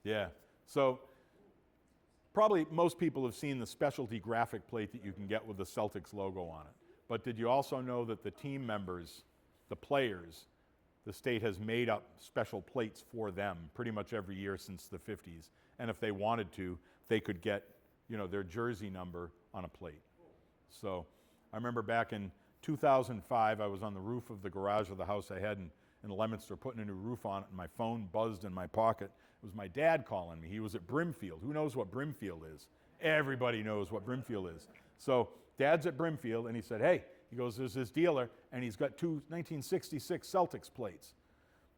S1: yeah. So probably most people have seen the specialty graphic plate that you can get with the Celtics logo on it. But did you also know that the team members, the players, the state has made up special plates for them pretty much every year since the 50s. And if they wanted to, they could get, their jersey number on a plate. So I remember back in 2005, I was on the roof of the garage of the house I had in Leominster putting a new roof on it, and my phone buzzed in my pocket. It was my dad calling me. He was at Brimfield. Who knows what Brimfield is? Everybody knows what Brimfield is. So Dad's at Brimfield, and he said, hey, he goes, there's this dealer, and he's got 2 1966 Celtics plates.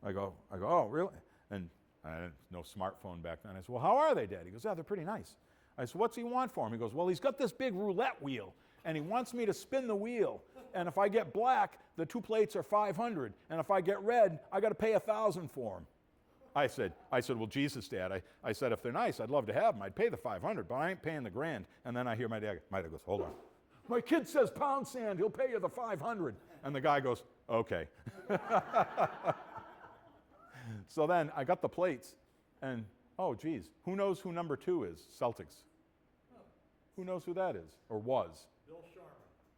S1: I go, oh, really? And I had no smartphone back then. I said, well, how are they, Dad? He goes, yeah, they're pretty nice. I said, what's he want for them? He goes, well, he's got this big roulette wheel, and he wants me to spin the wheel. And if I get black, the 2 plates are $500. And if I get red, I got to pay $1,000 for them. I said, well, Jesus, Dad. I said, if they're nice, I'd love to have them. I'd pay the $500, but I ain't paying the $1,000. And then I hear my dad goes, hold on. My kid says pound sand. He'll pay you the $500. And the guy goes, okay. So then I got the plates, and oh, geez, who knows who number 2 is? Celtics. Who knows who that is, or was?
S7: Bill Sharman.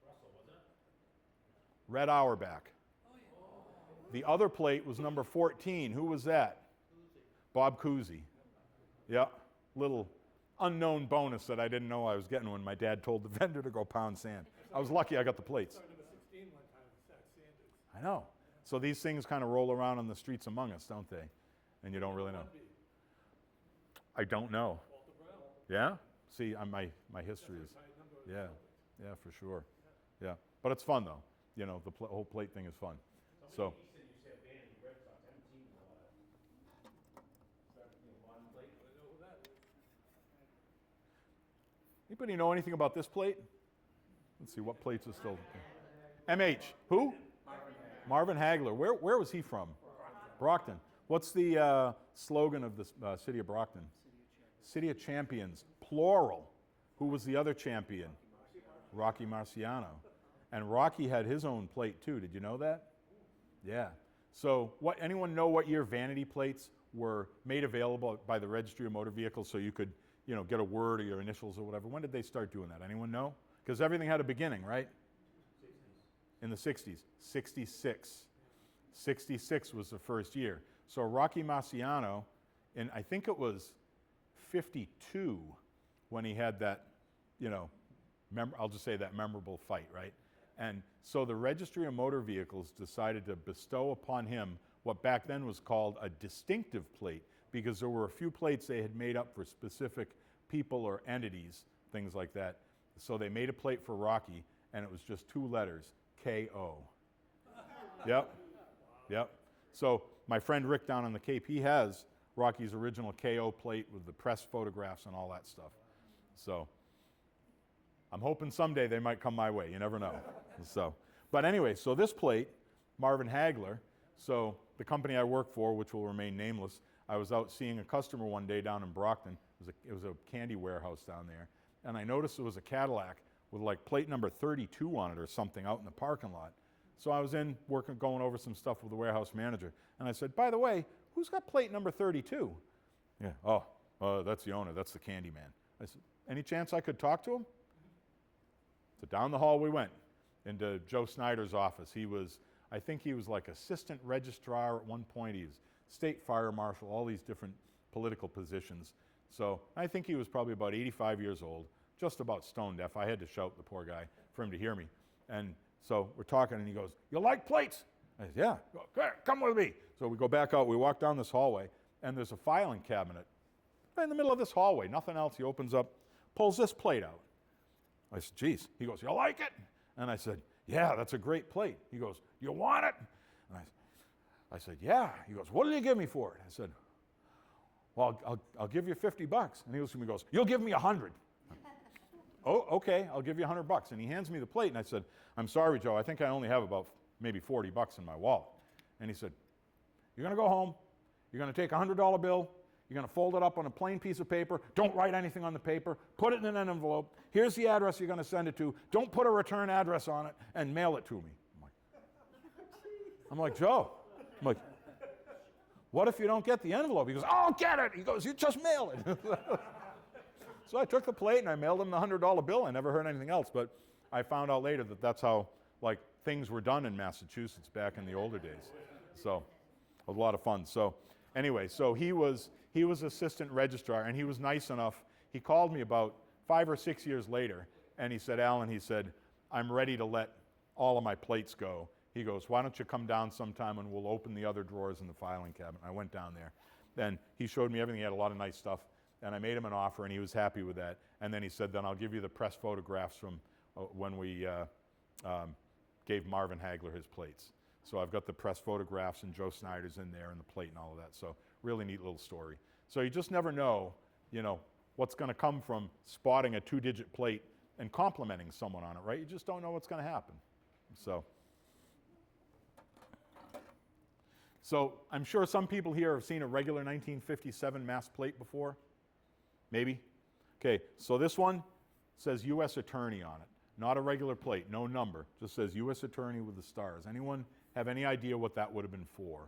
S7: Russell, wasn't it?
S1: Red Auerbach. The other plate was number 14. Who was that? Bob Cousy. Yeah, little unknown bonus that I didn't know I was getting when my dad told the vendor to go pound sand. I was lucky I got the plates.
S2: Number 16 one time with Zach Sanders.
S1: I know. So these things kind of roll around on the streets among us, don't they? And you don't really know. I don't know.
S2: Walter Brown.
S1: Yeah? See, my history is, yeah, for sure. Yeah, but it's fun though. The whole plate thing is fun. So.
S3: He said you said Vanity Red Sox. I haven't seen a lot of bottom plate.
S2: I know who that is.
S1: Anybody know anything about this plate? Let's see, what plates are still. MH. Who? Marvin Hagler. Where was he from? Brockton. What's the slogan of the city of Brockton? City of Champions. Plural. Who was the other champion? Rocky Marciano. And Rocky had his own plate too. Did you know that? Yeah. So anyone know what year vanity plates were made available by the Registry of Motor Vehicles so you could, get a word or your initials or whatever? When did they start doing that? Anyone know? Because everything had a beginning, right? 60s. In the 60s. 66. 66 was the first year. So Rocky Marciano, and I think it was 52 when he had that, I'll just say that memorable fight, right? And so the Registry of Motor Vehicles decided to bestow upon him what back then was called a distinctive plate, because there were a few plates they had made up for specific people or entities, things like that. So they made a plate for Rocky, and it was just 2 letters, K.O. Yep. So my friend Rick down on the Cape, he has Rocky's original K.O. plate with the press photographs and all that stuff. So I'm hoping someday they might come my way. You never know. But anyway, so this plate, Marvin Hagler, so the company I work for, which will remain nameless, I was out seeing a customer one day down in Brockton. It was a candy warehouse down there. And I noticed it was a Cadillac with like plate number 32 on it or something out in the parking lot. So I was in going over some stuff with the warehouse manager. And I said, by the way, who's got plate number 32? Yeah, that's the owner. That's the candy man. I said, any chance I could talk to him? So down the hall we went into Joe Snyder's office. I think he was like assistant registrar at one point. He was state fire marshal, all these different political positions. So I think he was probably about 85 years old, just about stone deaf. I had to shout, the poor guy, for him to hear me. And so we're talking, and he goes, you like plates? I said, yeah. Okay, come with me. So we go back out. We walk down this hallway, and there's a filing cabinet right in the middle of this hallway. Nothing else. He opens up, pulls this plate out. I said, geez. He goes, you like it? And I said, yeah, that's a great plate. He goes, you want it? And I said, yeah. He goes, what will you give me for it? I said, well, I'll give you $50. And he looks at me and goes, you'll give me 100. Oh, okay, I'll give you $100. And he hands me the plate, and I said, I'm sorry, Joe, I think I only have about maybe $40 in my wallet. And he said, you're going to go home, you're going to take a $100 bill, you're going to fold it up on a plain piece of paper, don't write anything on the paper, put it in an envelope, here's the address you're going to send it to, don't put a return address on it, and mail it to me. I'm like, Joe, what if you don't get the envelope? He goes, I'll get it. He goes, you just mail it. So I took the plate and I mailed him the $100 bill. I never heard anything else, but I found out later that that's how like things were done in Massachusetts back in the older days. So, a lot of fun. So, anyway, so he was assistant registrar, and he was nice enough. He called me about 5 or 6 years later, and he said, Alan, he said, I'm ready to let all of my plates go. He goes, why don't you come down sometime and we'll open the other drawers in the filing cabinet. I went down there. Then he showed me everything. He had a lot of nice stuff, and I made him an offer, and he was happy with that. And then he said, then I'll give you the press photographs from when we gave Marvin Hagler his plates. So I've got the press photographs, and Joe Snyder's in there, and the plate and all of that. So really neat little story. So you just never know, what's going to come from spotting a 2-digit plate and complimenting someone on it, right? You just don't know what's going to happen. So I'm sure some people here have seen a regular 1957 Mass plate before. Maybe? Okay, so this one says U.S. Attorney on it. Not a regular plate, no number. Just says U.S. Attorney with the stars. Anyone have any idea what that would have been for?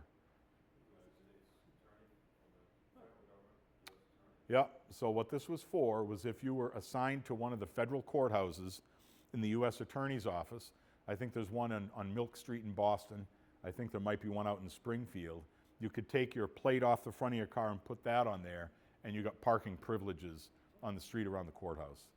S1: Yeah, so what this was for was if you were assigned to one of the federal courthouses in the U.S. Attorney's office. I think there's one on Milk Street in Boston. I think there might be one out in Springfield. You could take your plate off the front of your car and put that on there, and you got parking privileges on the street around the courthouse.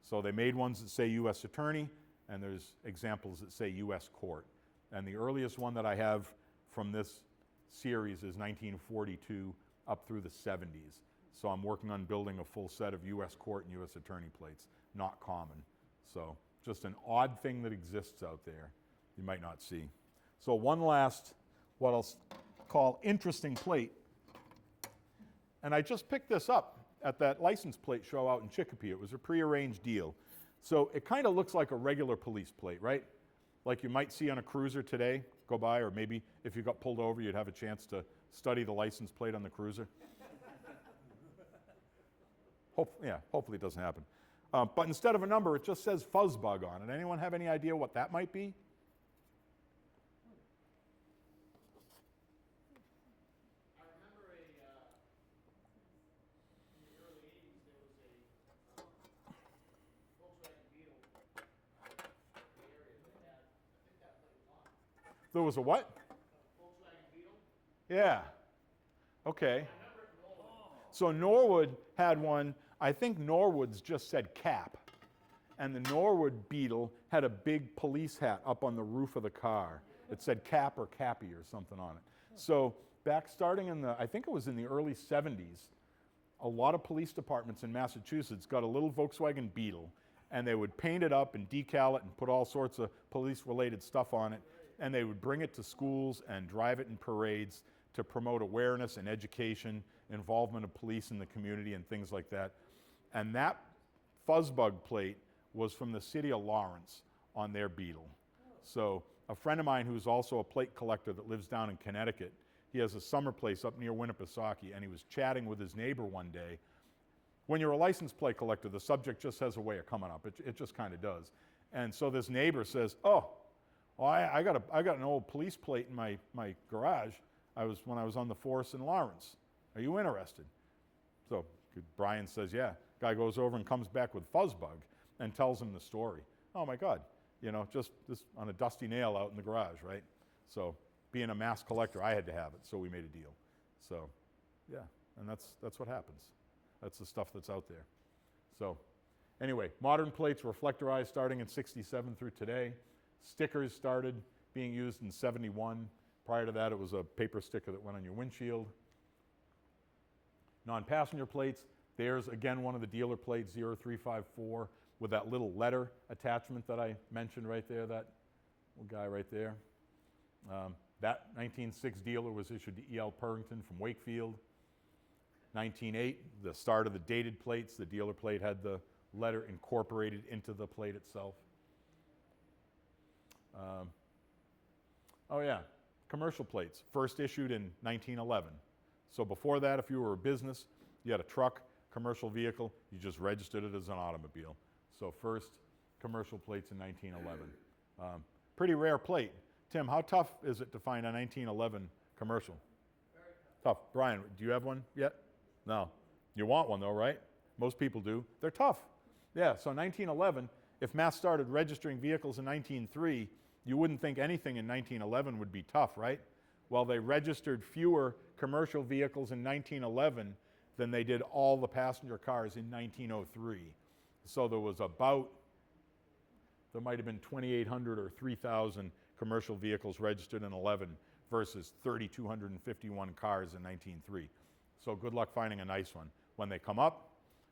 S1: So they made ones that say U.S. Attorney, and there's examples that say U.S. Court. And the earliest one that I have from this series is 1942 up through the 70s. So I'm working on building a full set of U.S. Court and U.S. Attorney plates. Not common. So just an odd thing that exists out there you might not see. So one last, what I'll call interesting plate. And I just picked this up at that license plate show out in Chicopee. It was a prearranged deal. So it kind of looks like a regular police plate, right? Like you might see on a cruiser today, go by, or maybe if you got pulled over, you'd have a chance to study the license plate on the cruiser. Hopefully it doesn't happen. But instead of a number, it just says Fuzzbug on it. Anyone have any idea what that might be?
S3: I remember in the early 80s, there was a Volkswagen Beetle in the area that had, I think that plate was on.
S1: There was a what?
S3: Volkswagen Beetle.
S1: Yeah. Okay. So Norwood had one. I think Norwood's just said Cap. And the Norwood Beetle had a big police hat up on the roof of the car. It said Cap or Cappy or something on it. So back starting in I think it was in the early 70s, a lot of police departments in Massachusetts got a little Volkswagen Beetle, and they would paint it up and decal it and put all sorts of police-related stuff on it, and they would bring it to schools and drive it in parades to promote awareness and education, involvement of police in the community and things like that. And that Fuzzbug plate was from the city of Lawrence on their Beetle. So a friend of mine who's also a plate collector that lives down in Connecticut, he has a summer place up near Winnipesaukee, and he was chatting with his neighbor one day. When you're a license plate collector, the subject just has a way of coming up. It just kind of does. And so this neighbor says, I got an old police plate in my garage. When I was on the force in Lawrence. Are you interested? So Brian says, yeah. Guy goes over and comes back with Fuzzbug and tells him the story. Oh my God, just this on a dusty nail out in the garage, right? So being a mass collector, I had to have it, so we made a deal. So yeah, and that's what happens. That's the stuff that's out there. So anyway, modern plates, reflectorized starting in 67 through today. Stickers started being used in 71. Prior to that, it was a paper sticker that went on your windshield. Non-passenger plates, there's again one of the dealer plates, 0354, with that little letter attachment that I mentioned right there, that little guy right there. That 1906 dealer was issued to E.L. Purrington from Wakefield. 1908, the start of the dated plates, the dealer plate had the letter incorporated into the plate itself. Commercial plates, first issued in 1911. So before that, if you were a business, you had a truck, commercial vehicle, you just registered it as an automobile. So first commercial plates in 1911. Pretty rare plate. Tim, how tough is it to find a 1911 commercial?
S3: Very tough.
S1: Tough. Brian, do you have one yet? No. You want one though, right? Most people do. They're tough. Yeah, so 1911, if Mass started registering vehicles in 1903, you wouldn't think anything in 1911 would be tough, right? Well, they registered fewer commercial vehicles in 1911 than they did all the passenger cars in 1903. So there was there might have been 2,800 or 3,000 commercial vehicles registered in 11 versus 3,251 cars in 1903. So good luck finding a nice one. When they come up,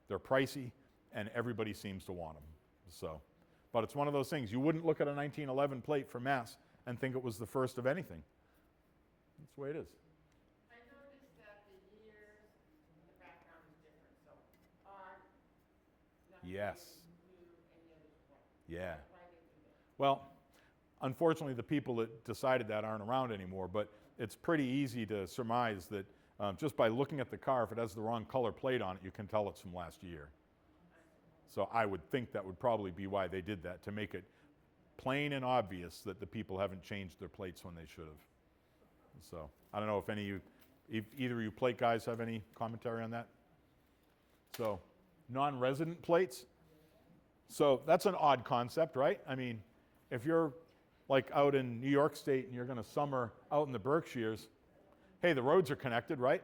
S1: they're pricey, and everybody seems to want them. So, but it's one of those things. You wouldn't look at a 1911 plate for Mass and think it was the first of anything. That's the way it is.
S3: I noticed that the years, the background is different, so R,
S1: Yes.
S3: U, and the other's what?
S1: Yeah.
S3: Why did they do that?
S1: Well, unfortunately, the people that decided that aren't around anymore, but it's pretty easy to surmise that just by looking at the car, if it has the wrong color plate on it, you can tell it's from last year. So I would think that would probably be why they did that, to make it plain and obvious that the people haven't changed their plates when they should have. So I don't know if any of you, either of you plate guys have any commentary on that? So non-resident plates. So that's an odd concept, right? I mean, if you're like out in New York State and you're going to summer out in the Berkshires, hey, the roads are connected, right?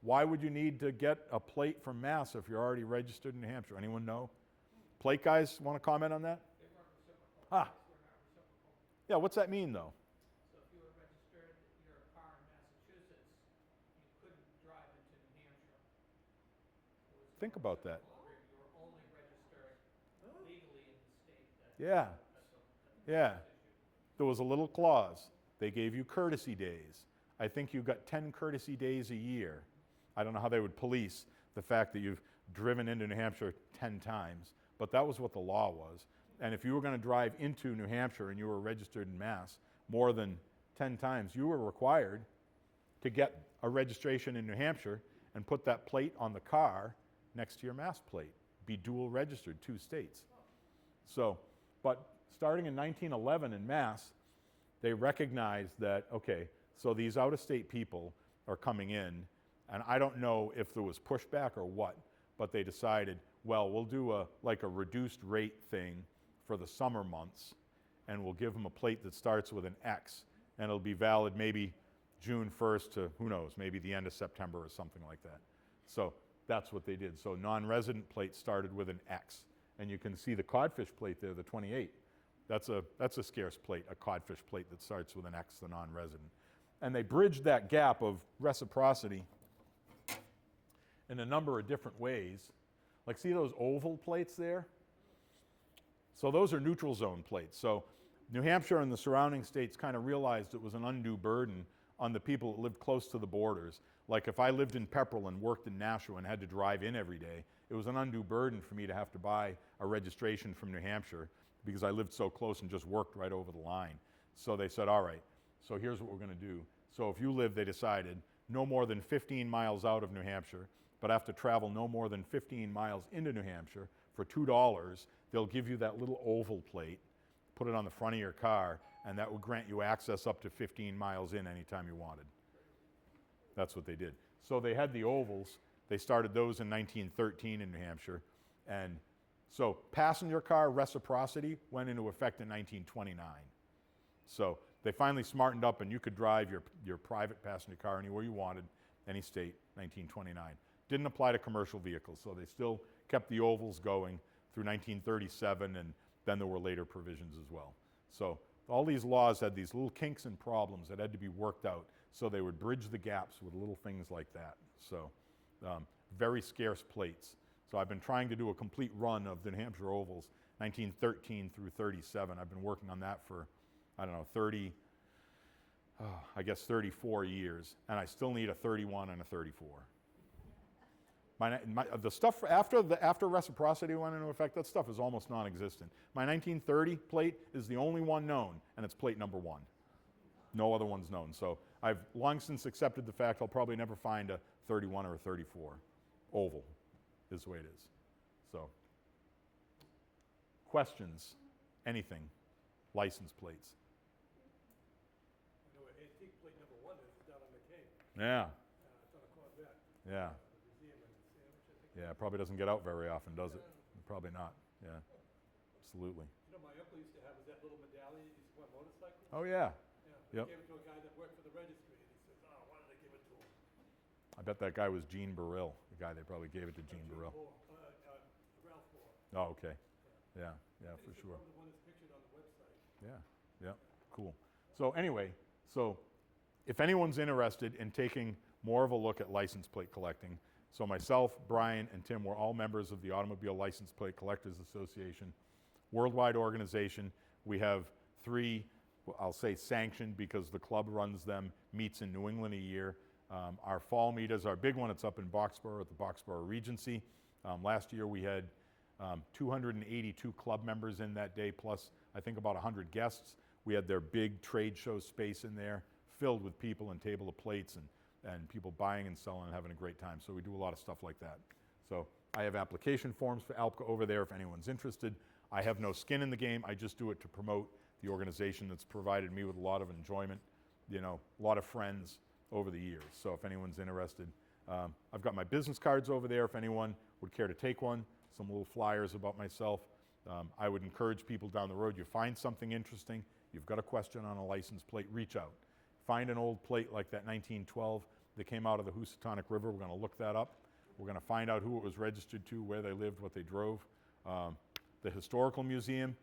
S1: Why would you need to get a plate from Mass if you're already registered in New Hampshire? Anyone know? Plate guys want to comment on that?
S3: They weren't reciprocal.
S1: Ah.
S3: They're not reciprocal.
S1: Yeah, what's that mean though?
S3: So if you were registered your car in Massachusetts, you couldn't drive into New Hampshire. It was
S1: Think about that.
S3: reciprocal. You were only registered legally in the state that.
S1: Yeah,
S3: that's
S1: yeah.
S3: issue.
S1: There was a little clause. They gave you courtesy days. I think you got 10 courtesy days a year. I don't know how they would police the fact that you've driven into New Hampshire 10 times, but that was what the law was. And if you were going to drive into New Hampshire and you were registered in Mass more than 10 times, you were required to get a registration in New Hampshire and put that plate on the car next to your Mass plate. Be dual registered, 2 states. So, but starting in 1911 in Mass, they recognized that, okay, so these out-of-state people are coming in, and I don't know if there was pushback or what, but they decided, well, we'll do a reduced rate thing for the summer months, and we'll give them a plate that starts with an X, and it'll be valid maybe June 1st to, who knows, maybe the end of September or something like that. So that's what they did. So non-resident plate started with an X, and you can see the codfish plate there, the 28. That's a scarce plate, a codfish plate that starts with an X, the non-resident. And they bridged that gap of reciprocity in a number of different ways. Like, see those oval plates there? So those are neutral zone plates. So New Hampshire and the surrounding states kind of realized it was an undue burden on the people that lived close to the borders. Like if I lived in Pepperell and worked in Nashua and had to drive in every day, it was an undue burden for me to have to buy a registration from New Hampshire because I lived so close and just worked right over the line. So they said, all right, so here's what we're going to do. So if you live, they decided, no more than 15 miles out of New Hampshire, but have to travel no more than 15 miles into New Hampshire, for $2, they'll give you that little oval plate, put it on the front of your car, and that would grant you access up to 15 miles in anytime you wanted. That's what they did. So they had the ovals. They started those in 1913 in New Hampshire. And so passenger car reciprocity went into effect in 1929. So they finally smartened up and you could drive your private passenger car anywhere you wanted, any state, 1929. Didn't apply to commercial vehicles, so they still kept the ovals going through 1937, and then there were later provisions as well. So all these laws had these little kinks and problems that had to be worked out, so they would bridge the gaps with little things like that. So very scarce plates. So I've been trying to do a complete run of the New Hampshire ovals, 1913 through 37. I've been working on that for, I don't know, 34 years, and I still need a 31 and a 34. The stuff after reciprocity went into effect, that stuff is almost non-existent. My 1930 plate is the only one known, and it's plate number 1. No other one's known. So I've long since accepted the fact I'll probably never find a 31 or a 34. Oval is the way it is. So, questions? Anything? License plates?
S2: I know what antique plate number 1 is down on McCain.
S1: Yeah,
S2: It's on a Corvette.
S1: yeah.
S2: The museum in Sandwich, I think.
S1: Yeah, it probably doesn't get out very often, does it? Probably not, yeah. absolutely.
S2: You know, my uncle used to have that little medallion, he used to wear motorcycles.
S1: Oh, yeah.
S2: Yeah,
S1: Yep.
S2: he gave it to a guy that worked for the registry, and he says, oh, why did I give it to him?
S1: I bet that guy was Gene Burrill, the guy they probably gave it to Gene Burrill.
S2: Ralph Moore.
S1: Oh, okay. Yeah, yeah, for
S2: He's
S1: sure.
S2: probably the one that's pictured on the website.
S1: Yeah, yeah, cool. So anyway, so if anyone's interested in taking more of a look at license plate collecting, so myself, Brian, and Tim, we're all members of the Automobile License Plate Collectors Association, worldwide organization. We have 3, well, I'll say sanctioned because the club runs them, meets in New England a year. Our fall meet is our big one. It's up in Boxborough at the Boxborough Regency. Last year we had 282 club members in that day, plus I think about 100 guests. We had their big trade show space in there, filled with people and table of plates and people buying and selling and having a great time. So we do a lot of stuff like that. So I have application forms for ALPCA over there if anyone's interested. I have no skin in the game. I just do it to promote the organization that's provided me with a lot of enjoyment, you know, a lot of friends over the years. So if anyone's interested, I've got my business cards over there if anyone would care to take one, some little flyers about myself. I would encourage people down the road, you find something interesting, you've got a question on a license plate, reach out. Find an old plate like that 1912 that came out of the Housatonic River. We're going to look that up. We're going to find out who it was registered to, where they lived, what they drove. The Historical Museum,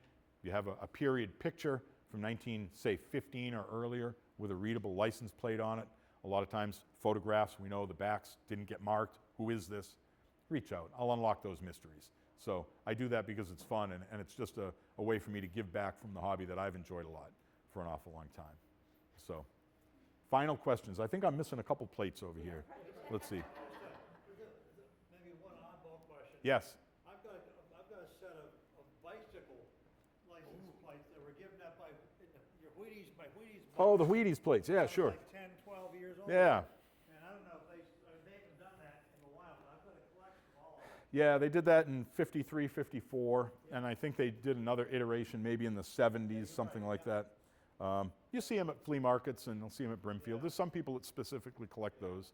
S1: you have a period picture from 1915 or earlier with a readable license plate on it. A lot of times photographs, we know the backs didn't get marked. Who is this? Reach out. I'll unlock those mysteries. So I do that because it's fun and it's just a way for me to give back from the hobby that I've enjoyed a lot for an awful long time. So, final questions. I think I'm missing a couple plates over here. Let's see.
S2: Maybe one oddball question.
S1: Yes.
S2: I've got a set of bicycle license plates that were given out by Wheaties.
S1: Oh, the Wheaties plates. Yeah, sure.
S2: Like 10, 12 years old.
S1: Yeah.
S2: And I don't know if they haven't done that in a while, but I've got a collection of all of them.
S1: Yeah, they did that in 53, 54, and I think they did another iteration maybe in the 70s, something like that. You see them at flea markets and you'll see them at Brimfield. There's some people that specifically collect those.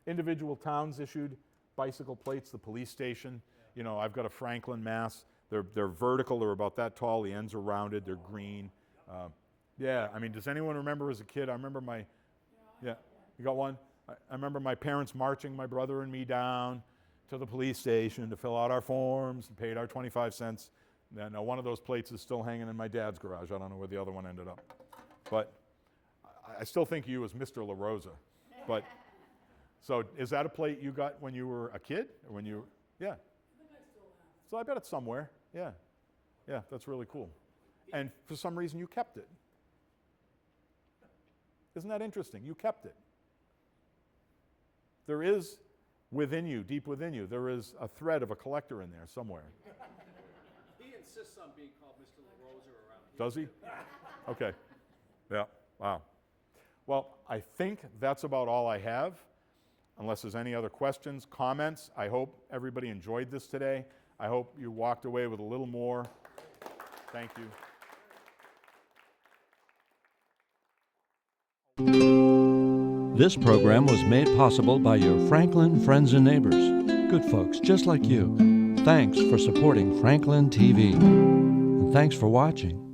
S1: Individual towns issued bicycle plates, the police station. You know, I've got a Franklin, Mass. They're vertical, they're about that tall, the ends are rounded, they're green. Yeah, I mean, does anyone remember as a kid? I remember yeah, you got one? I remember my parents marching my brother and me down to the police station to fill out our forms and paid our 25 cents. Now, one of those plates is still hanging in my dad's garage. I don't know where the other one ended up. But I still think of you as Mr. La Rosa. But, so is that a plate you got when you were a kid? Or when you, yeah.
S4: I think I still have it.
S1: So I bet it's somewhere. Yeah. Yeah, that's really cool. And for some reason you kept it. Isn't that interesting? You kept it. There is within you, deep within you, there is a thread of a collector in there somewhere.
S6: He insists on being called Mr. La Rosa around here.
S1: Does he? Okay. Yeah. Wow. Well, I think that's about all I have. Unless there's any other questions, comments, I hope everybody enjoyed this today. I hope you walked away with a little more. Thank you.
S8: This program was made possible by your Franklin friends and neighbors, good folks just like you. Thanks for supporting Franklin TV. And thanks for watching.